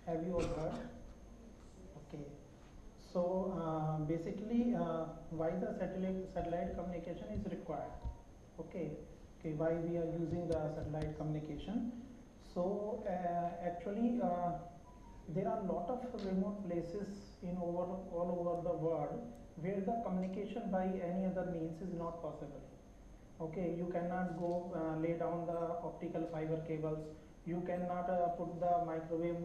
Have you all heard? Okay. So basically, why the satellite communication is required? Okay. Okay. Why we are using the satellite communication? So actually, there are a lot of remote places all over the world where the communication by any other means is not possible. Okay, you cannot go lay down the optical fiber cables, you cannot put the microwave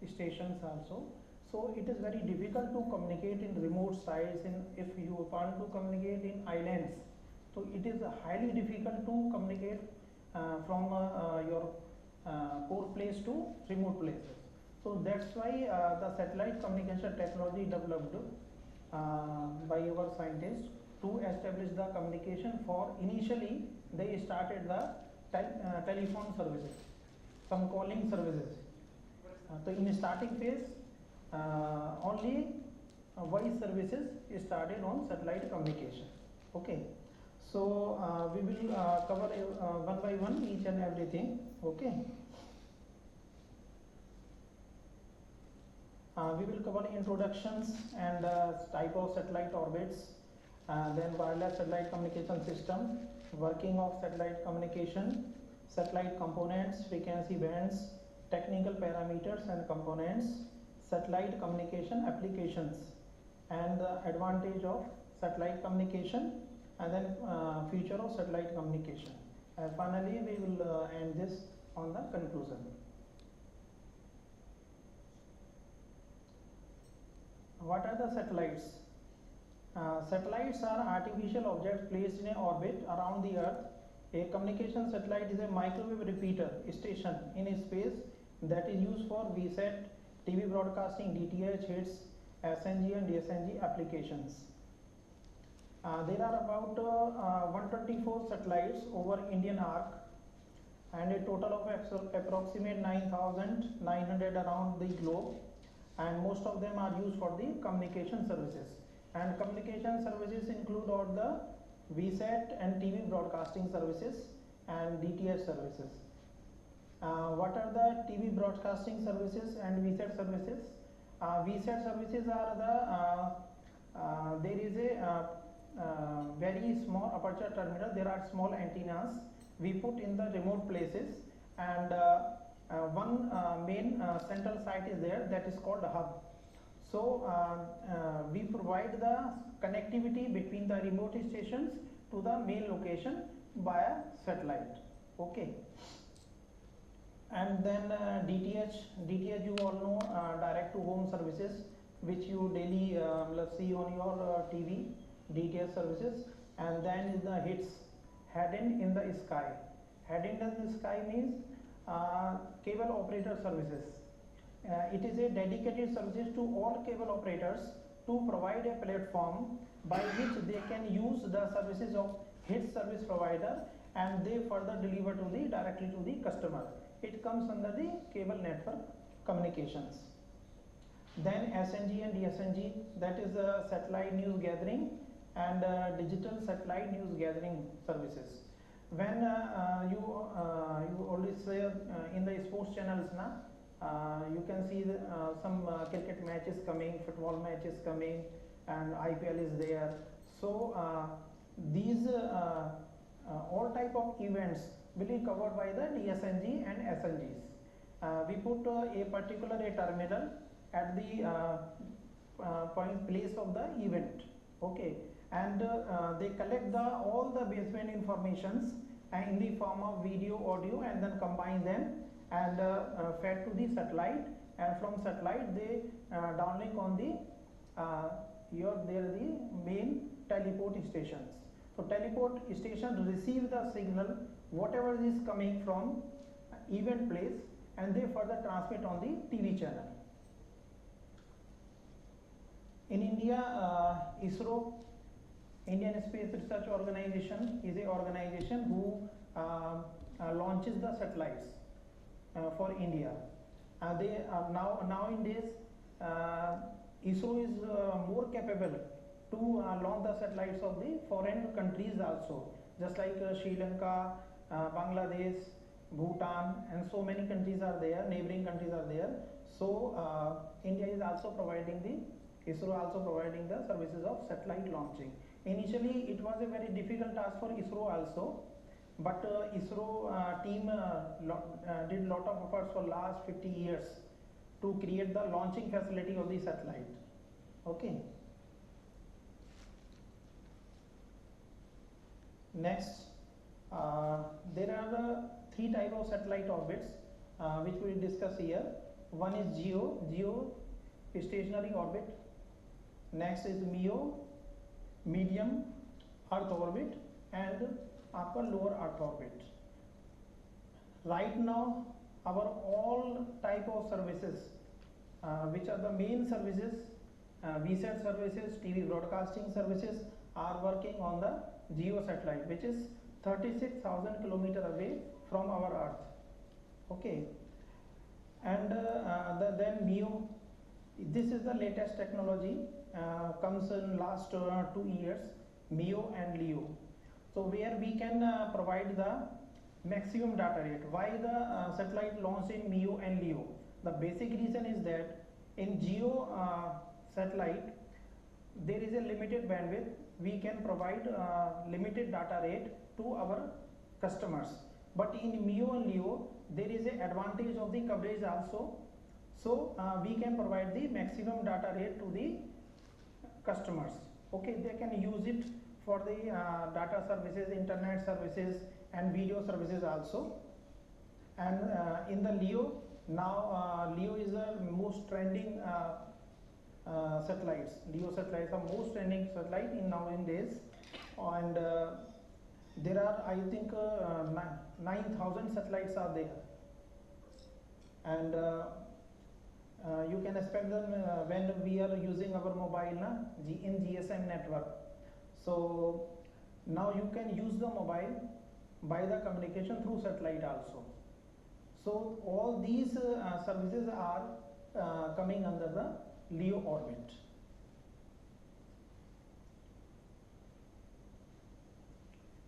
stations also. So it is very difficult to communicate in remote sites. In if you want to communicate in islands, so it is highly difficult to communicate from your core place to remote places. So that's why the satellite communication technology developed by our scientists to establish the communication. For initially they started the telephone services, some calling services. So in starting phase only voice services started on satellite communication. Okay, so we will cover one by one each and everything. Okay, we will cover introductions and type of satellite orbits, then wireless satellite communication system, working of satellite communication, satellite components, frequency bands, technical parameters and components, satellite communication applications, and the advantage of satellite communication, and then future of satellite communication. And finally, we will end this on the conclusion. What are the satellites? Satellites are artificial objects placed in an orbit around the Earth. A communication satellite is a microwave repeater station in space that is used for VSAT, TV broadcasting, DTH, hits, SNG and DSNG applications. There are about 124 satellites over Indian arc, and a total of approximate 9,900 around the globe, and most of them are used for the communication services. And communication services include all the VSAT and TV broadcasting services and DTH services. What are the TV broadcasting services and VSAT services? VSAT services are there is a very small aperture terminal. There are small antennas we put in the remote places, and one main central site is there, that is called hub. So we provide the connectivity between the remote stations to the main location via satellite. Okay, and then DTH you all know, direct to home services, which you daily see on your TV, DTH services. And then is the hits, hidden in the sky. Hidden in the sky means cable operator services. It is a dedicated service to all cable operators to provide a platform by which they can use the services of hit service provider, and they further deliver to the directly to the customer. It comes under the cable network communications. Then SNG and DSNG, that is satellite news gathering and digital satellite news gathering services. When you always say in the sports channels you can see some cricket matches coming, football matches coming, and IPL is there. So these all type of events will be covered by the DSNG and SNGs. We put a particular terminal at the place of the event. Okay, and they collect all the baseband informations in the form of video, audio, and then combine them and fed to the satellite, and from satellite they downlink on the the main teleport stations. So teleport station receive the signal whatever is coming from event place, and they further transmit on the TV channel. In India, ISRO, Indian Space Research Organization, is a organization who launches the satellites for India. They are nowadays ISRO is more capable to launch the satellites of the foreign countries also, just like Sri Lanka, Bangladesh, Bhutan, and so many countries are there, neighboring countries are there. So India is also providing ISRO also providing the services of satellite launching. Initially it was a very difficult task for ISRO also, but ISRO team did lot of efforts for last 50 years to create the launching facility of the satellite. Okay. Next, there are the three type of satellite orbits which we will discuss here. One is geo stationary orbit. Next is MEO, medium earth orbit, and upper lower earth orbit. Right now our all type of services which are the main services, VSAT services, TV broadcasting services, are working on the geo satellite, which is 36,000 kilometers away from our earth. Okay. And then MEO, this is the latest technology, comes in last 2 years, MEO and LEO. So where we can provide the maximum data rate. Why the satellite launched in MEO and LEO? The basic reason is that in geo satellite there is a limited bandwidth. We can provide limited data rate to our customers, but in MEO and LEO there is an advantage of the coverage also. So we can provide the maximum data rate to the customers. Okay, they can use it for the data services, internet services, and video services also. And in the LEO, now LEO is the most trending satellites. LEO satellites are most trending satellite in nowadays, and there are, I think, 9,000 satellites are there, and you can expect them when we are using our mobile in GSM network. So now you can use the mobile by the communication through satellite also. So all these services are coming under the LEO orbit.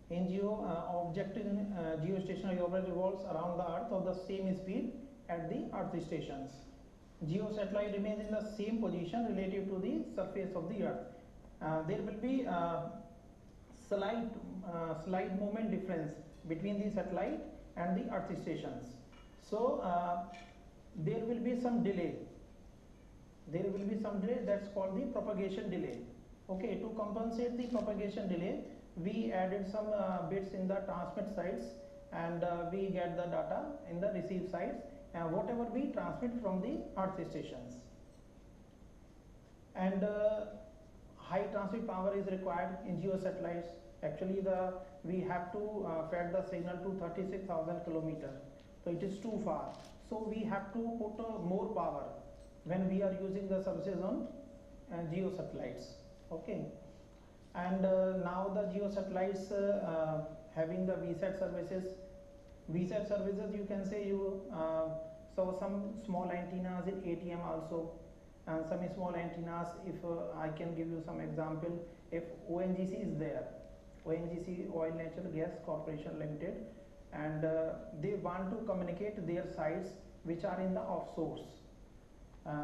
In geo, object in geostationary orbit revolves around the earth of the same speed at the earth stations. Geo satellite remains in the same position relative to the surface of the earth. There will be slight movement difference between the satellite and the earth stations. So there will be some delay. There will be some delay, that's called the propagation delay. Okay, to compensate the propagation delay, we added some bits in the transmit sides, and we get the data in the receive sides, and whatever we transmit from the earth stations. And high transmit power is required in geo satellites. Actually we have to fed the signal to 36,000 kilometers, so it is too far. So we have to put more power when we are using the services on geo satellites. Okay. And now the geo satellites having the VSAT services. VSAT services, you can say you so some small antennas in ATM also, and some small antennas. If I can give you some example, if ONGC is there, ONGC, Oil Natural Gas Corporation Limited, and they want to communicate their sites which are in the offshores.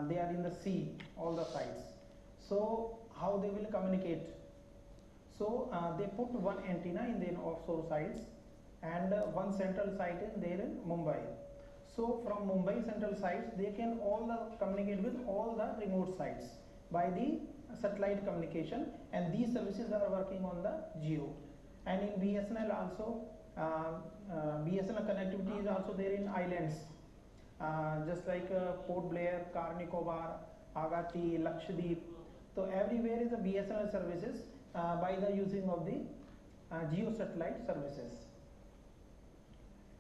They are in the sea, all the sites. So how they will communicate? So they put one antenna in their offshore sites, and one central site is there in Mumbai. So from Mumbai central sites, they can communicate with all the remote sites by the satellite communication, and these services are working on the geo. And in BSNL also, BSNL connectivity is also there in islands, just like Port Blair, Car Nicobar, Agatti, Lakshadweep. So everywhere is the BSNL services by the using of the geo satellite services.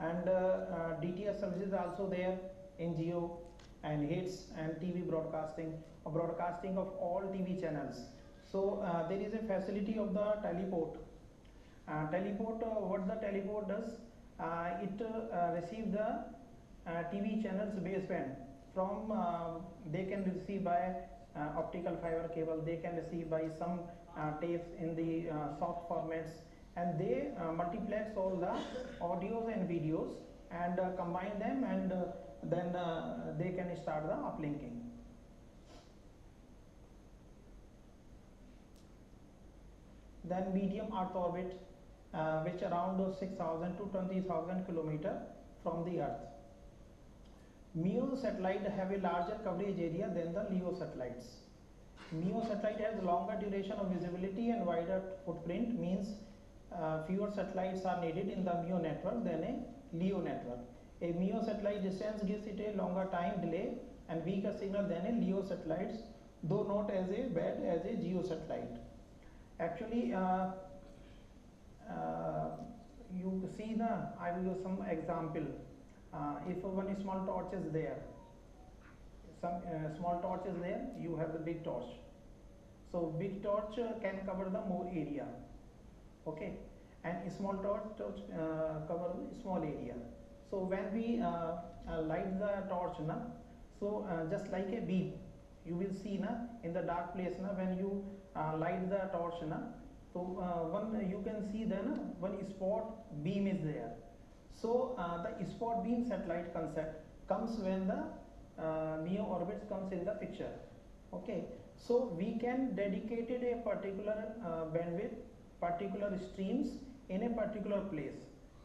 And DTS services also there in geo, and hits and TV broadcasting of all TV channels. So there is a facility of the teleport. What the teleport does, it receives the TV channels baseband from they can receive by optical fiber cable, they can receive by some tapes in the soft formats, and they multiplex all the audios and videos, and combine them, and then they can start the uplinking. Then medium Earth orbit, which around 6,000 to 20,000 kilometer from the Earth. MEO satellite have a larger coverage area than the LEO satellites. MEO satellite has longer duration of visibility and wider footprint, means fewer satellites are needed in the MEO network than a LEO network. A MEO satellite distance gives it a longer time delay and weaker signal than a LEO satellites, though not as bad as a GEO satellite. Actually, you see I will use some example. If one small torch is there, some small torch is there, you have the big torch. So big torch can cover the more area, okay, and small torch cover the small area. So when we light the torch, so just like a beam, you will see in the dark place when you light the torch, so one you can see then one spot beam is there. So the spot beam satellite concept comes when the MEO orbits comes in the picture, okay. So we can dedicate a particular bandwidth, particular streams in a particular place,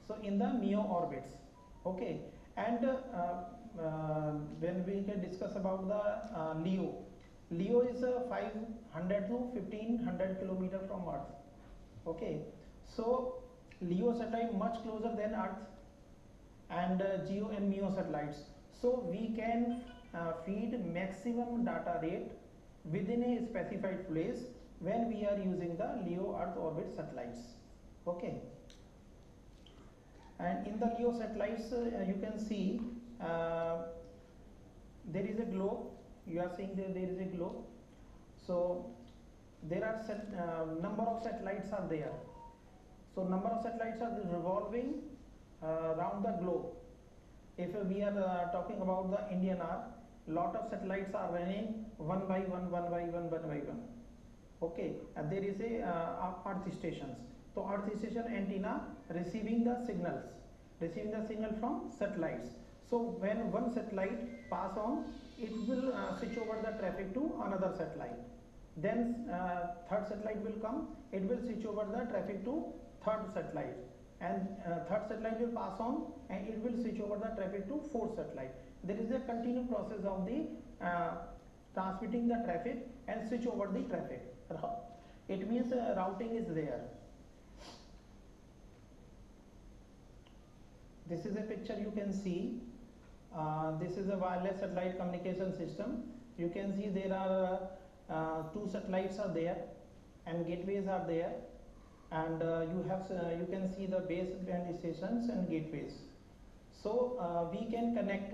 so in the MEO orbits, okay. And when we can discuss about the LEO is 500 to 1500 kilometer from Earth, okay. So LEO satellite much closer than Earth, and GEO and MEO satellites, so we can feed maximum data rate within a specified place when we are using the LEO Earth orbit satellites, okay. And in the LEO satellites, you can see there is a globe. You are seeing there is a globe. So there are number of satellites are there. So number of satellites are revolving around the globe. If we are talking about the Indian Arc, lot of satellites are running one by one, okay. And there is a Earth stations. So Earth station antenna receiving the signal from satellites. So when one satellite pass on, it will switch over the traffic to another satellite. Then third satellite will come, it will switch over the traffic to third satellite, and third satellite will pass on and it will switch over the traffic to fourth satellite. There is a continuous process of the transmitting the traffic and switch over the traffic. It means routing is there. This is a picture you can see. This is a wireless satellite communication system. You can see there are two satellites are there and gateways are there, and you can see the baseband stations and gateways. So we can connect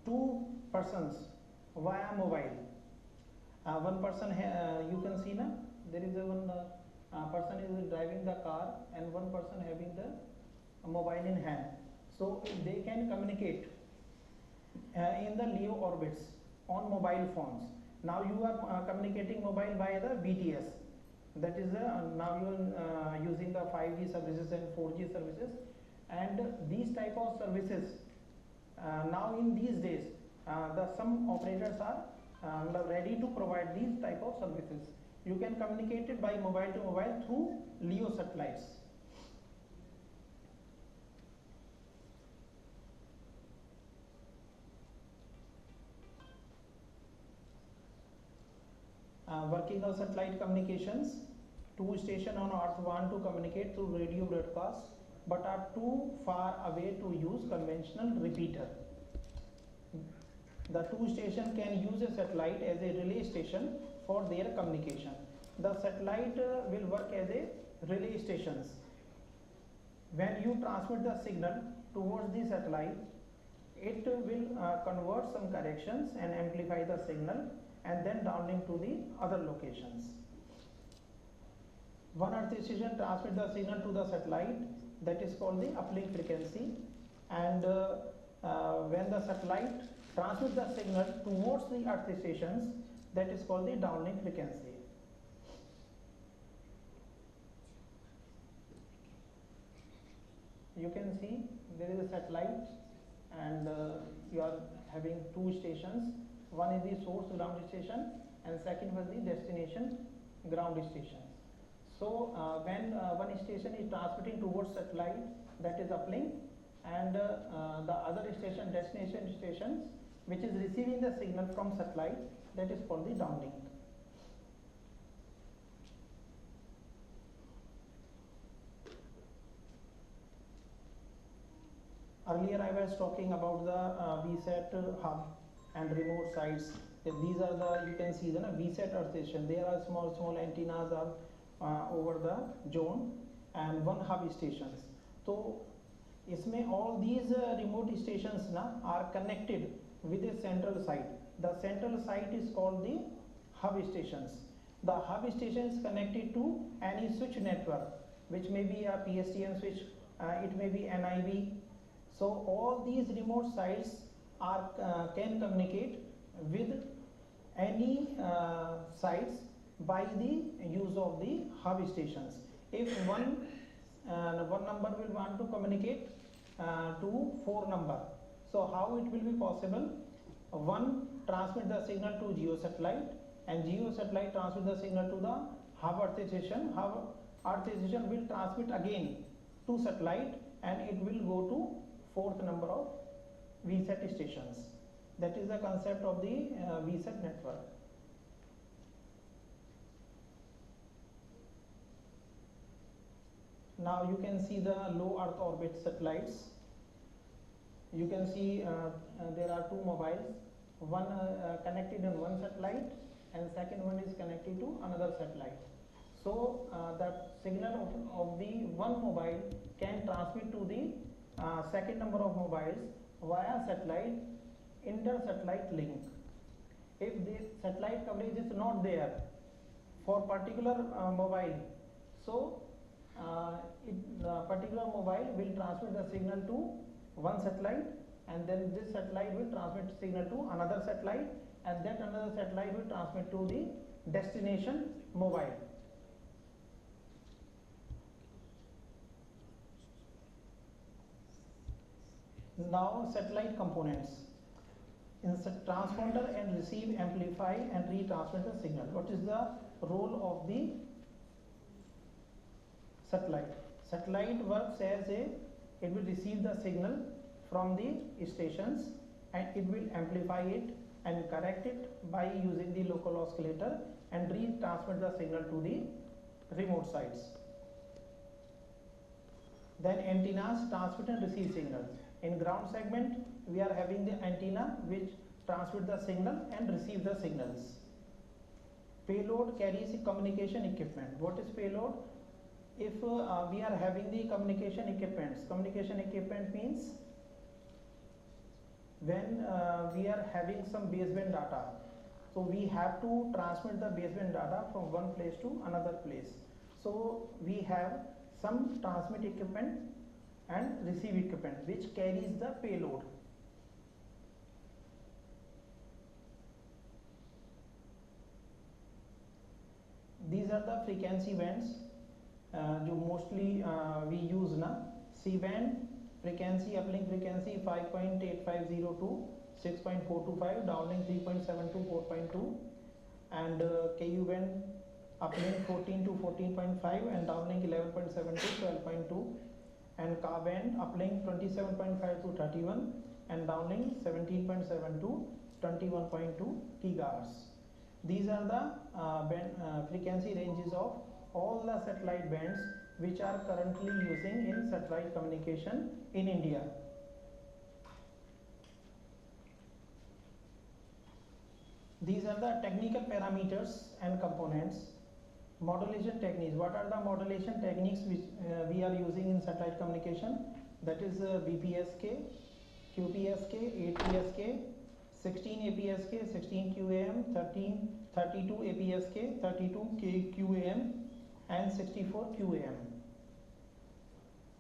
two persons via mobile. One person you can see there is one person is driving the car and one person having the mobile in hand. So they can communicate in the LEO orbits on mobile phones. Now you are communicating mobile via the BTS. That is now you are using the 5G services and 4G services, and these type of services now in these days some operators are ready to provide these type of services. You can communicate it by mobile to mobile through LEO satellites. Working of satellite communications. Two stations on Earth want to communicate through radio broadcast but are too far away to use conventional repeater. The two stations can use a satellite as a relay station for their communication. The satellite will work as a relay stations. When you transmit the signal towards the satellite, it will convert some corrections and amplify the signal and then downlink to the other locations. One Earth station transmits the signal to the satellite, that is called the uplink frequency, and when the satellite transmits the signal towards the Earth stations, that is called the downlink frequency. You can see there is a satellite, and you are having two stations. One is the source ground station, and second was the destination ground station. So when one station is transmitting towards satellite, that is uplink, and the other station, destination stations, which is receiving the signal from satellite, that is called the downlink. Earlier I was talking about the VSAT hub and remote sites. These are the, you can see the VSAT earth station. There are small antennas are over the zone and one hub stations. So इसमें all these remote stations ना are connected with a central site. The central site is called the hub stations. The hub station is connected to any switch network, which may be a PSTN switch, it may be NIV. So all these remote sites are can communicate with any sites by the use of the hub stations. If one number will want to communicate to 4 number, so how it will be possible? One transmit the signal to geo satellite, and geo satellite transmit the signal to the hub earth station. Hub earth station will transmit again to satellite, and it will go to 4th number of VSAT stations. That is the concept of the VSAT network. Now you can see the low Earth orbit satellites. You can see there are two mobiles, one connected in one satellite, and second one is connected to another satellite. So the signal of the one mobile can transmit to the second number of mobiles via satellite, inter-satellite link. If the satellite coverage is not there for particular mobile, so particular mobile will transmit the signal to one satellite, and then this satellite will transmit signal to another satellite, and that another satellite will transmit to the destination mobile. Now satellite components. In transponder and receive, amplify and retransmit the signal. What is the role of the satellite? Satellite works as a, it will receive the signal from the stations, and it will amplify it and correct it by using the local oscillator, and retransmit the signal to the remote sites. Then antennas transmit and receive signals. In ground segment, we are having the antenna which transmit the signal and receive the signals. Payload carries communication equipment. What is payload? If we are having the communication equipment means when we are having some baseband data, so we have to transmit the baseband data from one place to another place. So we have some transmit equipment and receive equipment which carries the payload. These are the frequency bands जो mostly we use ना. C band frequency, uplink frequency 5.8502 to 6.425, downlink 3.7 to 4.2, and KU band uplink 14 to 14.5 and downlink 11.7 to 12.2, and Ka band uplink 27.5 to 31 and downlink 17.7 to 21.2 gigahertz. These are the frequency ranges of all the satellite bands which are currently using in satellite communication in India. These are the technical parameters and components. Modulation techniques. What are the modulation techniques which we are using in satellite communication? That is BPSK, QPSK, 8PSK, 16 APSK, 16 QAM, 32 APSK, 32 QAM, and 64 QAM.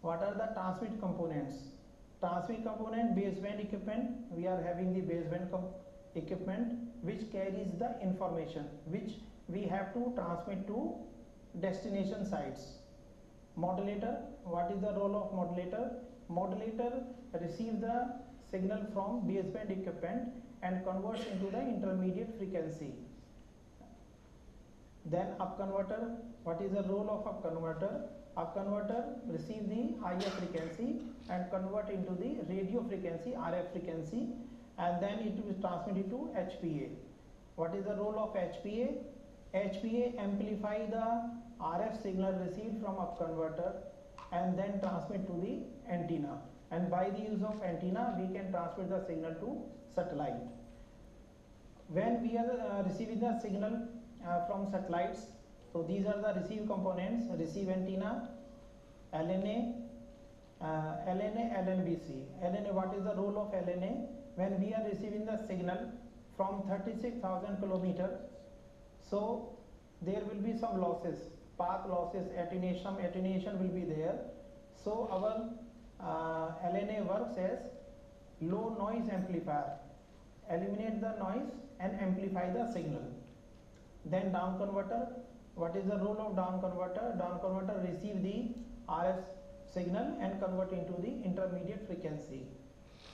What are the transmit components? Transmit component, baseband equipment. We are having the baseband equipment which carries the information which we have to transmit to destination sites. Modulator. What is the role of modulator? Modulator receives the signal from baseband equipment and converts into the intermediate frequency. Then up converter, what is the role of up converter? Up converter receive the IF frequency and convert into the radio frequency, RF frequency, and then it will transmit it to HPA. What is the role of HPA? HPA amplify the RF signal received from up converter and then transmit to the antenna. And by the use of antenna, we can transmit the signal to satellite. When we are receiving the signal from satellites, so these are the receive components: receive antenna, LNA, LNBC. LNA, what is the role of LNA? When we are receiving the signal from 36,000 kilometers, so there will be some losses, path losses, attenuation will be there. So our LNA works as low noise amplifier, eliminate the noise and amplify the signal. Then down converter, what is the role of down converter? Down converter receive the RF signal and convert into the intermediate frequency.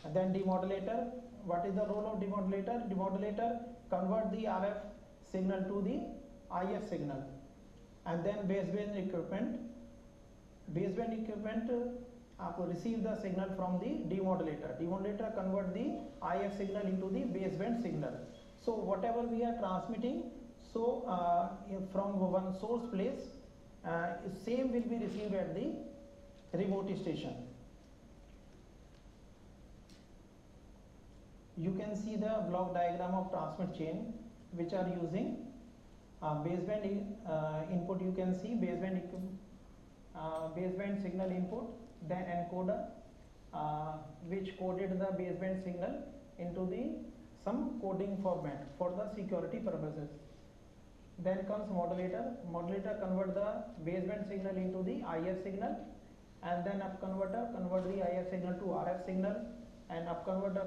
And then demodulator, what is the role of demodulator? Demodulator convert the RF signal to the IF signal. And then baseband equipment receive the signal from the demodulator. Demodulator convert the IF signal into the baseband signal. So whatever we are transmitting, so from one source place, same will be received at the remote station. You can see the block diagram of transmit chain, which are using baseband input. You can see baseband signal input, then encoder which coded the baseband signal into the some coding format for the security purposes. Then comes modulator. Modulator convert the baseband signal into the IF signal, and then up converter convert the IF signal to RF signal, and up converter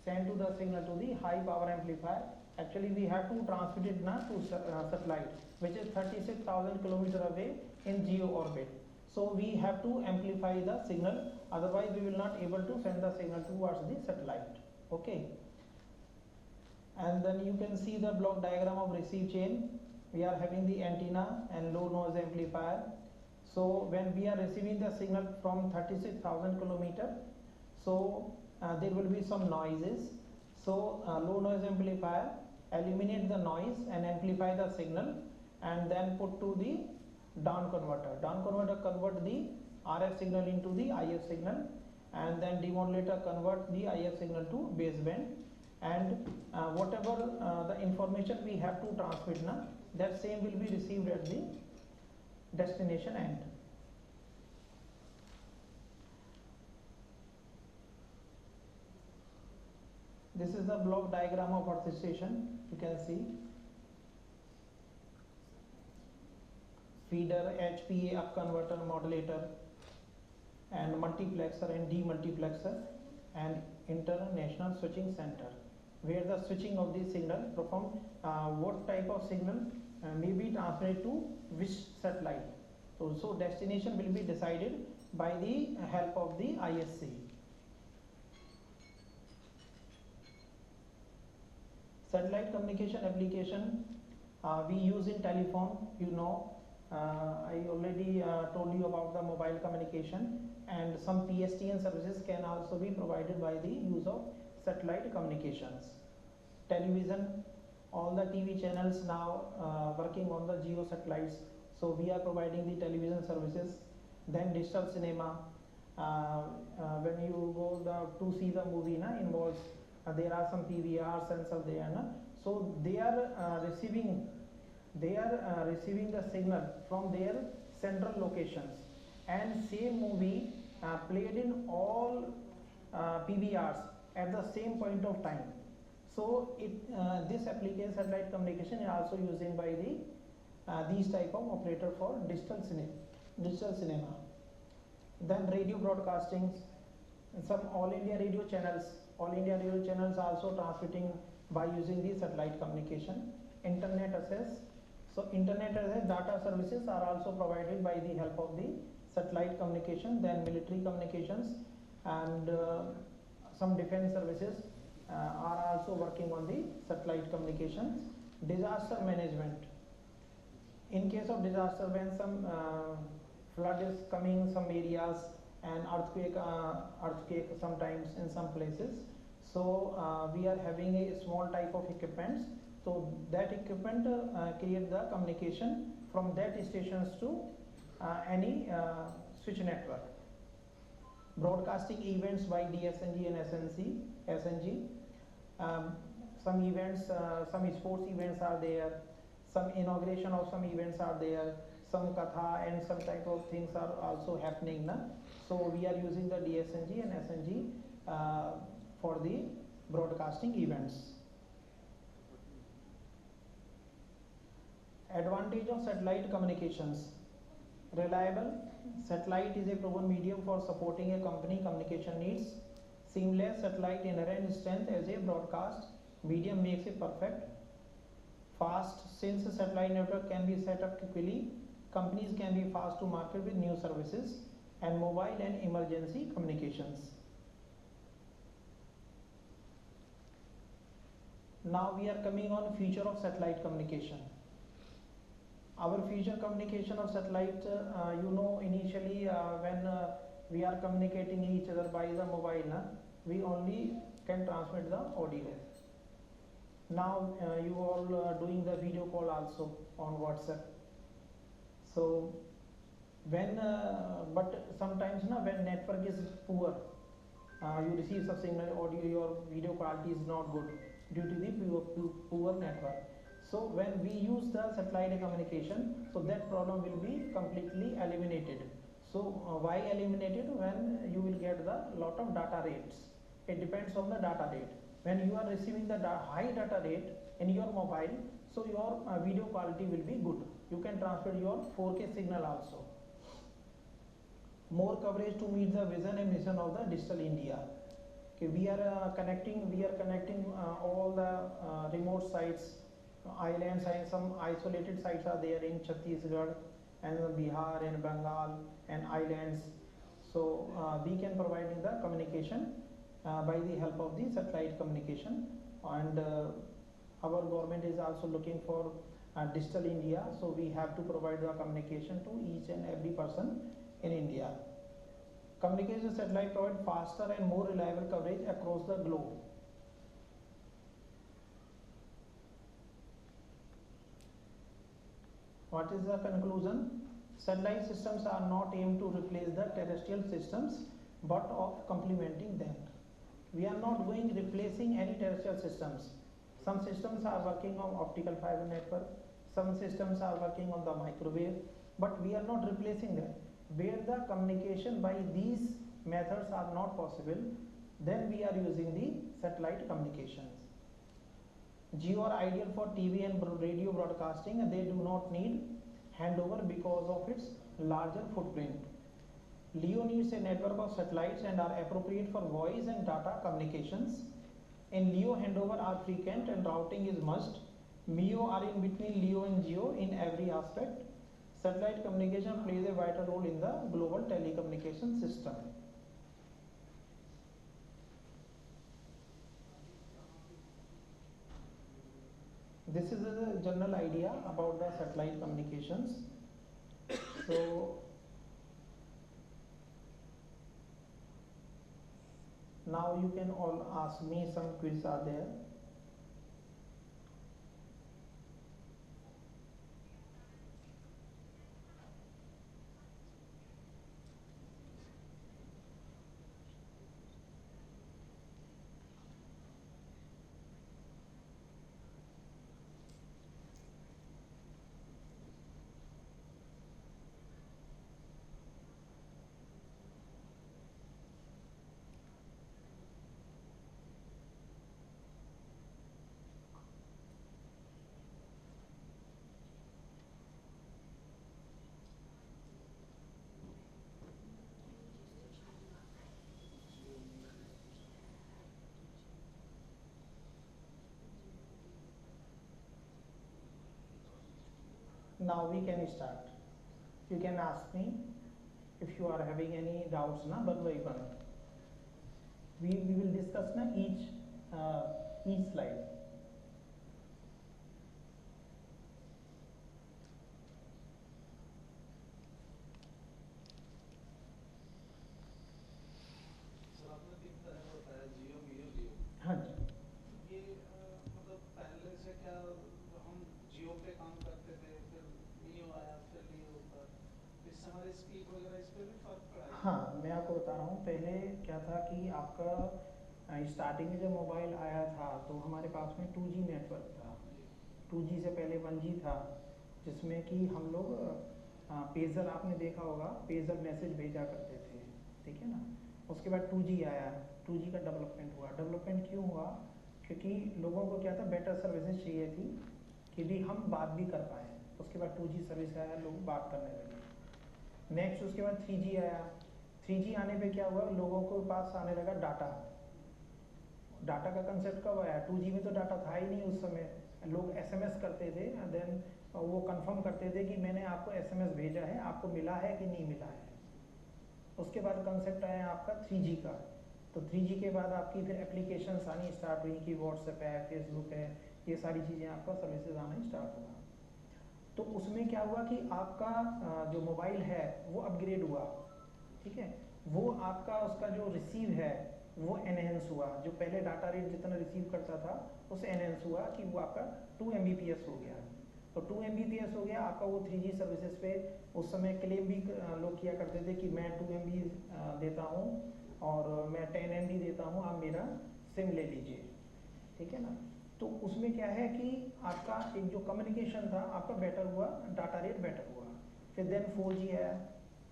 send to the signal to the high power amplifier. Actually we have to transmit it now to satellite, which is 36,000 kilometers away in geo orbit. So we have to amplify the signal, otherwise we will not able to send the signal towards the satellite. Okay. And then you can see the block diagram of receive chain. We are having the antenna and low noise amplifier. So when we are receiving the signal from 36,000 kilometers, so there will be some noises. So low noise amplifier eliminate the noise and amplify the signal, and then put to the down converter. Down converter convert the RF signal into the IF signal, and then demodulator convert the IF signal to baseband, and whatever the information we have to transmit now, that same will be received at the destination end. This is the block diagram of earth station. You can see feeder, HPA, up converter, modulator, and multiplexer and demultiplexer, and international switching center, where the switching of the signal perform what type of signal may be transmitted to which satellite. So destination will be decided by the help of the ISC. Satellite communication application we use in telephone. You know, I already told you about the mobile communication, and some PSTN services can also be provided by the use of satellite communications. Television, all the TV channels now working on the geo satellites, so we are providing the television services. Then digital cinema, when you go to see the movie involves there are some PVR sensors there, so they are receiving the signal from their central locations, and same movie played in all PVRs at the same point of time. So this application, satellite communication, is also using by the these type of operator for digital cinema. Then radio broadcasting, some all India radio channels also transmitting by using the satellite communication. Internet access, so internet access data services are also provided by the help of the satellite communication, then military communications, and some defense services are also working on the satellite communications. Disaster management. In case of disaster, when some flood is coming some areas and earthquake sometimes in some places, so we are having a small type of equipments, so that equipment create the communication from that stations to any switch network. Broadcasting events by DSNG and SNG. Some events, some sports events are there, some inauguration of some events are there, some katha and some type of things are also happening na? So we are using the DSNG and SNG for the broadcasting events. Advantage of satellite communications. Reliable. Satellite is a proven medium for supporting a company communication needs. Seamless. Satellite inherent strength as a broadcast medium makes it perfect. Fast. Since a satellite network can be set up quickly, companies can be fast to market with new services. And mobile and emergency communications. Now we are coming on future of satellite communication. Our future communication of satellite, initially when we are communicating each other by the mobile, we only can transmit the audio. Now you all doing the video call also on WhatsApp. So when but sometimes when network is poor, you receive some signal audio, your video quality is not good due to the poor network. So when we use the satellite communication, so that problem will be completely eliminated. So why eliminated? When you will get the lot of data rates. It depends on the data rate. When you are receiving the high data rate in your mobile, so your video quality will be good. You can transfer your 4K signal also. More coverage to meet the vision and mission of the Digital India. Okay, we are connecting all the remote sites, islands, and some isolated sites are there in Chhattisgarh and Bihar and Bengal and islands. So we can provide the communication by the help of the satellite communication, and our government is also looking for Digital India, so we have to provide the communication to each and every person in India. Communication satellite provide faster and more reliable coverage across the globe. What is the conclusion? Satellite systems are not aimed to replace the terrestrial systems, but of complementing them. We are not going replacing any terrestrial systems. Some systems are working on optical fiber network, some systems are working on the microwave, but we are not replacing them. Where the communication by these methods are not possible, then we are using the satellite communications. GEO are ideal for TV and radio broadcasting, and they do not need handover because of its larger footprint. LEO needs a network of satellites and are appropriate for voice and data communications. In LEO, handover are frequent and routing is must. MEO are in between LEO and GEO in every aspect. Satellite communication plays a vital role in the global telecommunication system. This is a general idea about the satellite communications. So now you can all ask me some quiz are there. Now we can start. You can ask me. if you are having any doubts na one by one. We will discuss na each slide. हाँ जी, ये मतलब पहले से क्या हम जियो पे काम करते थे, फिर नियो आया, फिर लियो पर इससे हमारी स्पीड वगैरह इस पे भी फर्क पड़ा है? हाँ मैं आपको बता रहा हूँ। पहले क्या था कि आपका स्टार्टिंग में जब मोबाइल आया था तो हमारे पास में 2G नेटवर्क था। 2G से पहले 1G था, जिसमें कि हम लोग पेजर, आपने देखा होगा, पेजर मैसेज भेजा करते थे, ठीक है ना। उसके बाद 2G आया, 2G का डेवलपमेंट हुआ। डेवलपमेंट क्यों हुआ? क्योंकि लोगों को क्या था, बेटर सर्विसेज चाहिए थी कि भी हम बात भी कर पाएँ। उसके बाद 2G सर्विस आया, लोग बात करने लगे। नेक्स्ट उसके बाद 3G आया। 3G आने पे क्या हुआ, लोगों को पास आने लगा डाटा। डाटा का कंसेप्ट कब आया? 2G में तो डाटा था ही नहीं उस समय। लोग SMS करते थे, देन वो कंफर्म करते थे कि मैंने आपको SMS भेजा है, आपको मिला है कि नहीं मिला है। उसके बाद कंसेप्ट आया आपका 3G का। तो 3G के बाद आपकी फिर एप्लीकेशंस आनी स्टार्ट हुई कि व्हाट्सएप है, फेसबुक है, ये सारी चीज़ें आपका सर्विसेज आना स्टार्ट हुआ। तो उसमें क्या हुआ कि आपका जो मोबाइल है वो अपग्रेड हुआ, ठीक है। वो आपका उसका जो रिसीव है वो एनहेंस हुआ। जो पहले डाटा रेट जितना रिसीव करता था उससे एनहेंस हुआ कि वो आपका 2 Mbps हो गया। तो 2 Mbps हो गया आपका। वो 3G सर्विसेज पे उस समय क्लेम भी लोग किया करते थे कि मैं 2 MB देता हूँ और मैं 10 MB देता हूँ, आप मेरा सिम ले लीजिए, ठीक है ना। तो उसमें क्या है कि आपका एक जो कम्युनिकेशन था आपका बेटर हुआ, डाटा रेट बेटर हुआ। फिर देन 4G आया।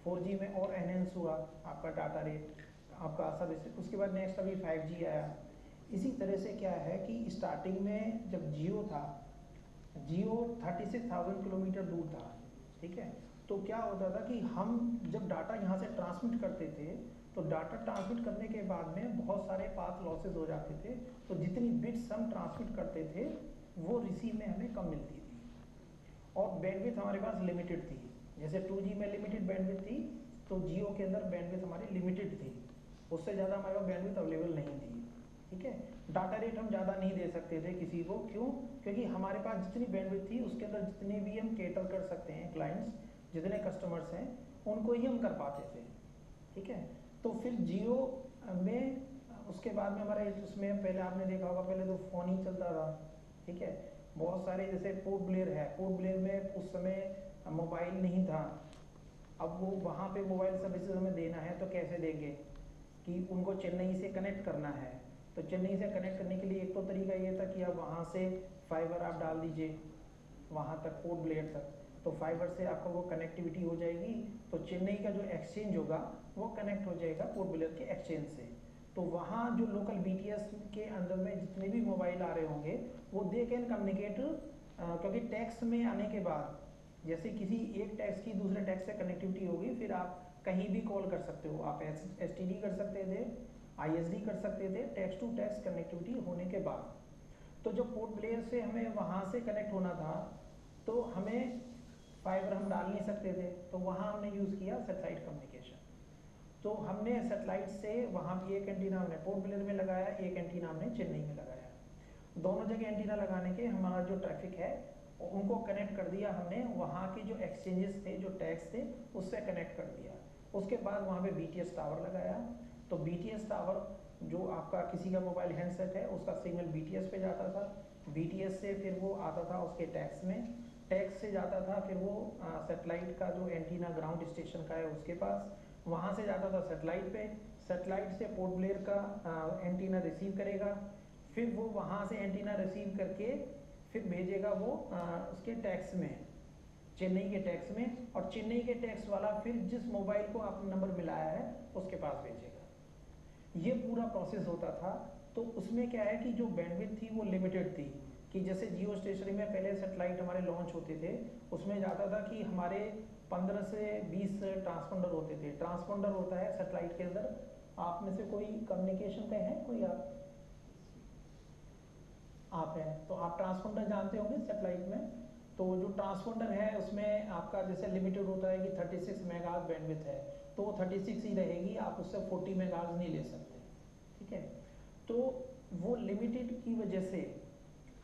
4G में और एनहेंस हुआ आपका डाटा रेट, आपका सर्विस। उसके बाद नेक्स्ट अभी 5G आया। इसी तरह से क्या है कि स्टार्टिंग में जब जियो था, जियो 36,000 किलोमीटर दूर था, ठीक है। तो क्या होता था कि हम जब डाटा यहाँ से ट्रांसमिट करते थे तो डाटा ट्रांसमिट करने के बाद में बहुत सारे पाथ लॉसेज हो जाते थे। तो जितनी बिट्स हम ट्रांसमिट करते थे वो रिसीव में हमें कम मिलती थी, और बैंडविड्थ हमारे पास लिमिटेड थी। जैसे 2G में लिमिटेड बैंडविड्थ थी, तो जियो के अंदर बैंडविड्थ हमारी लिमिटेड थी, उससे ज़्यादा हमारे पास बैंडविड्थ अवेलेबल नहीं थी, ठीक है। डाटा रेट हम ज़्यादा नहीं दे सकते थे किसी को, क्यों? क्योंकि हमारे पास जितनी बैंडविड्थ थी उसके अंदर जितने भी हम केटर कर सकते हैं, क्लाइंट्स जितने कस्टमर्स हैं उनको ही हम कर पाते थे, ठीक है। तो फिर जियो में उसके बाद में हमारे उसमें पहले आपने देखा होगा, पहले तो फ़ोन ही चलता था, ठीक है। बहुत सारे जैसे पोर्ट ब्लेयर है, पोर्ट ब्लेयर में उस समय मोबाइल नहीं था। अब वो वहाँ पे मोबाइल सर्विसेज हमें देना है तो कैसे देंगे कि उनको चेन्नई से कनेक्ट करना है। तो चेन्नई से कनेक्ट करने के लिए एक तो तरीका ये था कि आप वहाँ से फाइबर आप डाल दीजिए वहाँ तक, पोर्ट ब्लेयर तक, तो फाइबर से आपको वो कनेक्टिविटी हो जाएगी। तो चेन्नई का जो एक्सचेंज होगा वो कनेक्ट हो जाएगा पोर्ट ब्लेयर के एक्सचेंज से। तो वहाँ जो लोकल BTS के अंदर में जितने भी मोबाइल आ रहे होंगे वो दे कैन कम्युनिकेट, क्योंकि टैक्स में आने के बाद जैसे किसी एक टैक्स की दूसरे टैक्स से कनेक्टिविटी होगी, फिर आप कहीं भी कॉल कर सकते हो। आप STD कर सकते थे, ISD कर सकते थे, टैक्स टू टैक्स कनेक्टिविटी होने के बाद। तो जब पोर्ट ब्लेयर से हमें वहाँ से कनेक्ट होना था तो हमें फाइबर हम डाल नहीं सकते थे, तो वहाँ हमने यूज़ किया सैटेलाइट कम्युनिकेशन। तो हमने सैटेलाइट से वहाँ भी एक एंटीना हमने पोर्ट ब्लेयर में लगाया, एक एंटीना हमने चेन्नई में लगाया। दोनों जगह एंटीना लगाने के हमारा जो ट्रैफिक है उनको कनेक्ट कर दिया हमने, वहाँ के जो एक्सचेंजेस थे, जो टैक्स थे, उससे कनेक्ट कर दिया। उसके बाद वहाँ पे BTS टावर लगाया। तो BTS टावर जो आपका किसी का मोबाइल हैंडसेट है उसका सिग्नल BTS पे जाता था, BTS से फिर वो आता था उसके टैक्स में, टैक्स से जाता था फिर वो सेटेलाइट का जो एंटीना ग्राउंड स्टेशन का है उसके पास, वहाँ से जाता था सेटेलाइट पे, सेटेलाइट से पोर्ट ब्लेयर का एंटीना रिसीव करेगा, फिर वो वहाँ से एंटीना रिसीव करके फिर भेजेगा वो उसके टैक्स में, चेन्नई के टैक्स में, और चेन्नई के टैक्स वाला फिर जिस मोबाइल को आपने नंबर मिलाया है उसके पास भेजेगा। ये पूरा प्रोसेस होता था। तो उसमें क्या है कि जो बैंडविड्थ थी वो लिमिटेड थी, कि जैसे जियो स्टेशनरी में पहले सेटेलाइट हमारे लॉन्च होते थे, उसमें जाता था कि हमारे 15 से 20 ट्रांसपोंडर होते थे। ट्रांसपोंडर होता है सेटेलाइट के अंदर, आप में से कोई कम्युनिकेशन का है कोई? आप हैं तो आप ट्रांसपोंडर जानते होंगे सेटेलाइट में। तो जो ट्रांसपोंडर है उसमें आपका जैसे लिमिटेड होता है कि 36 मेगाहर्ट्ज बैंडविड्थ है, तो 36 ही रहेगी, आप उससे 40 मेगाहर्ट्ज नहीं ले सकते, ठीक है। तो वो लिमिटेड की वजह से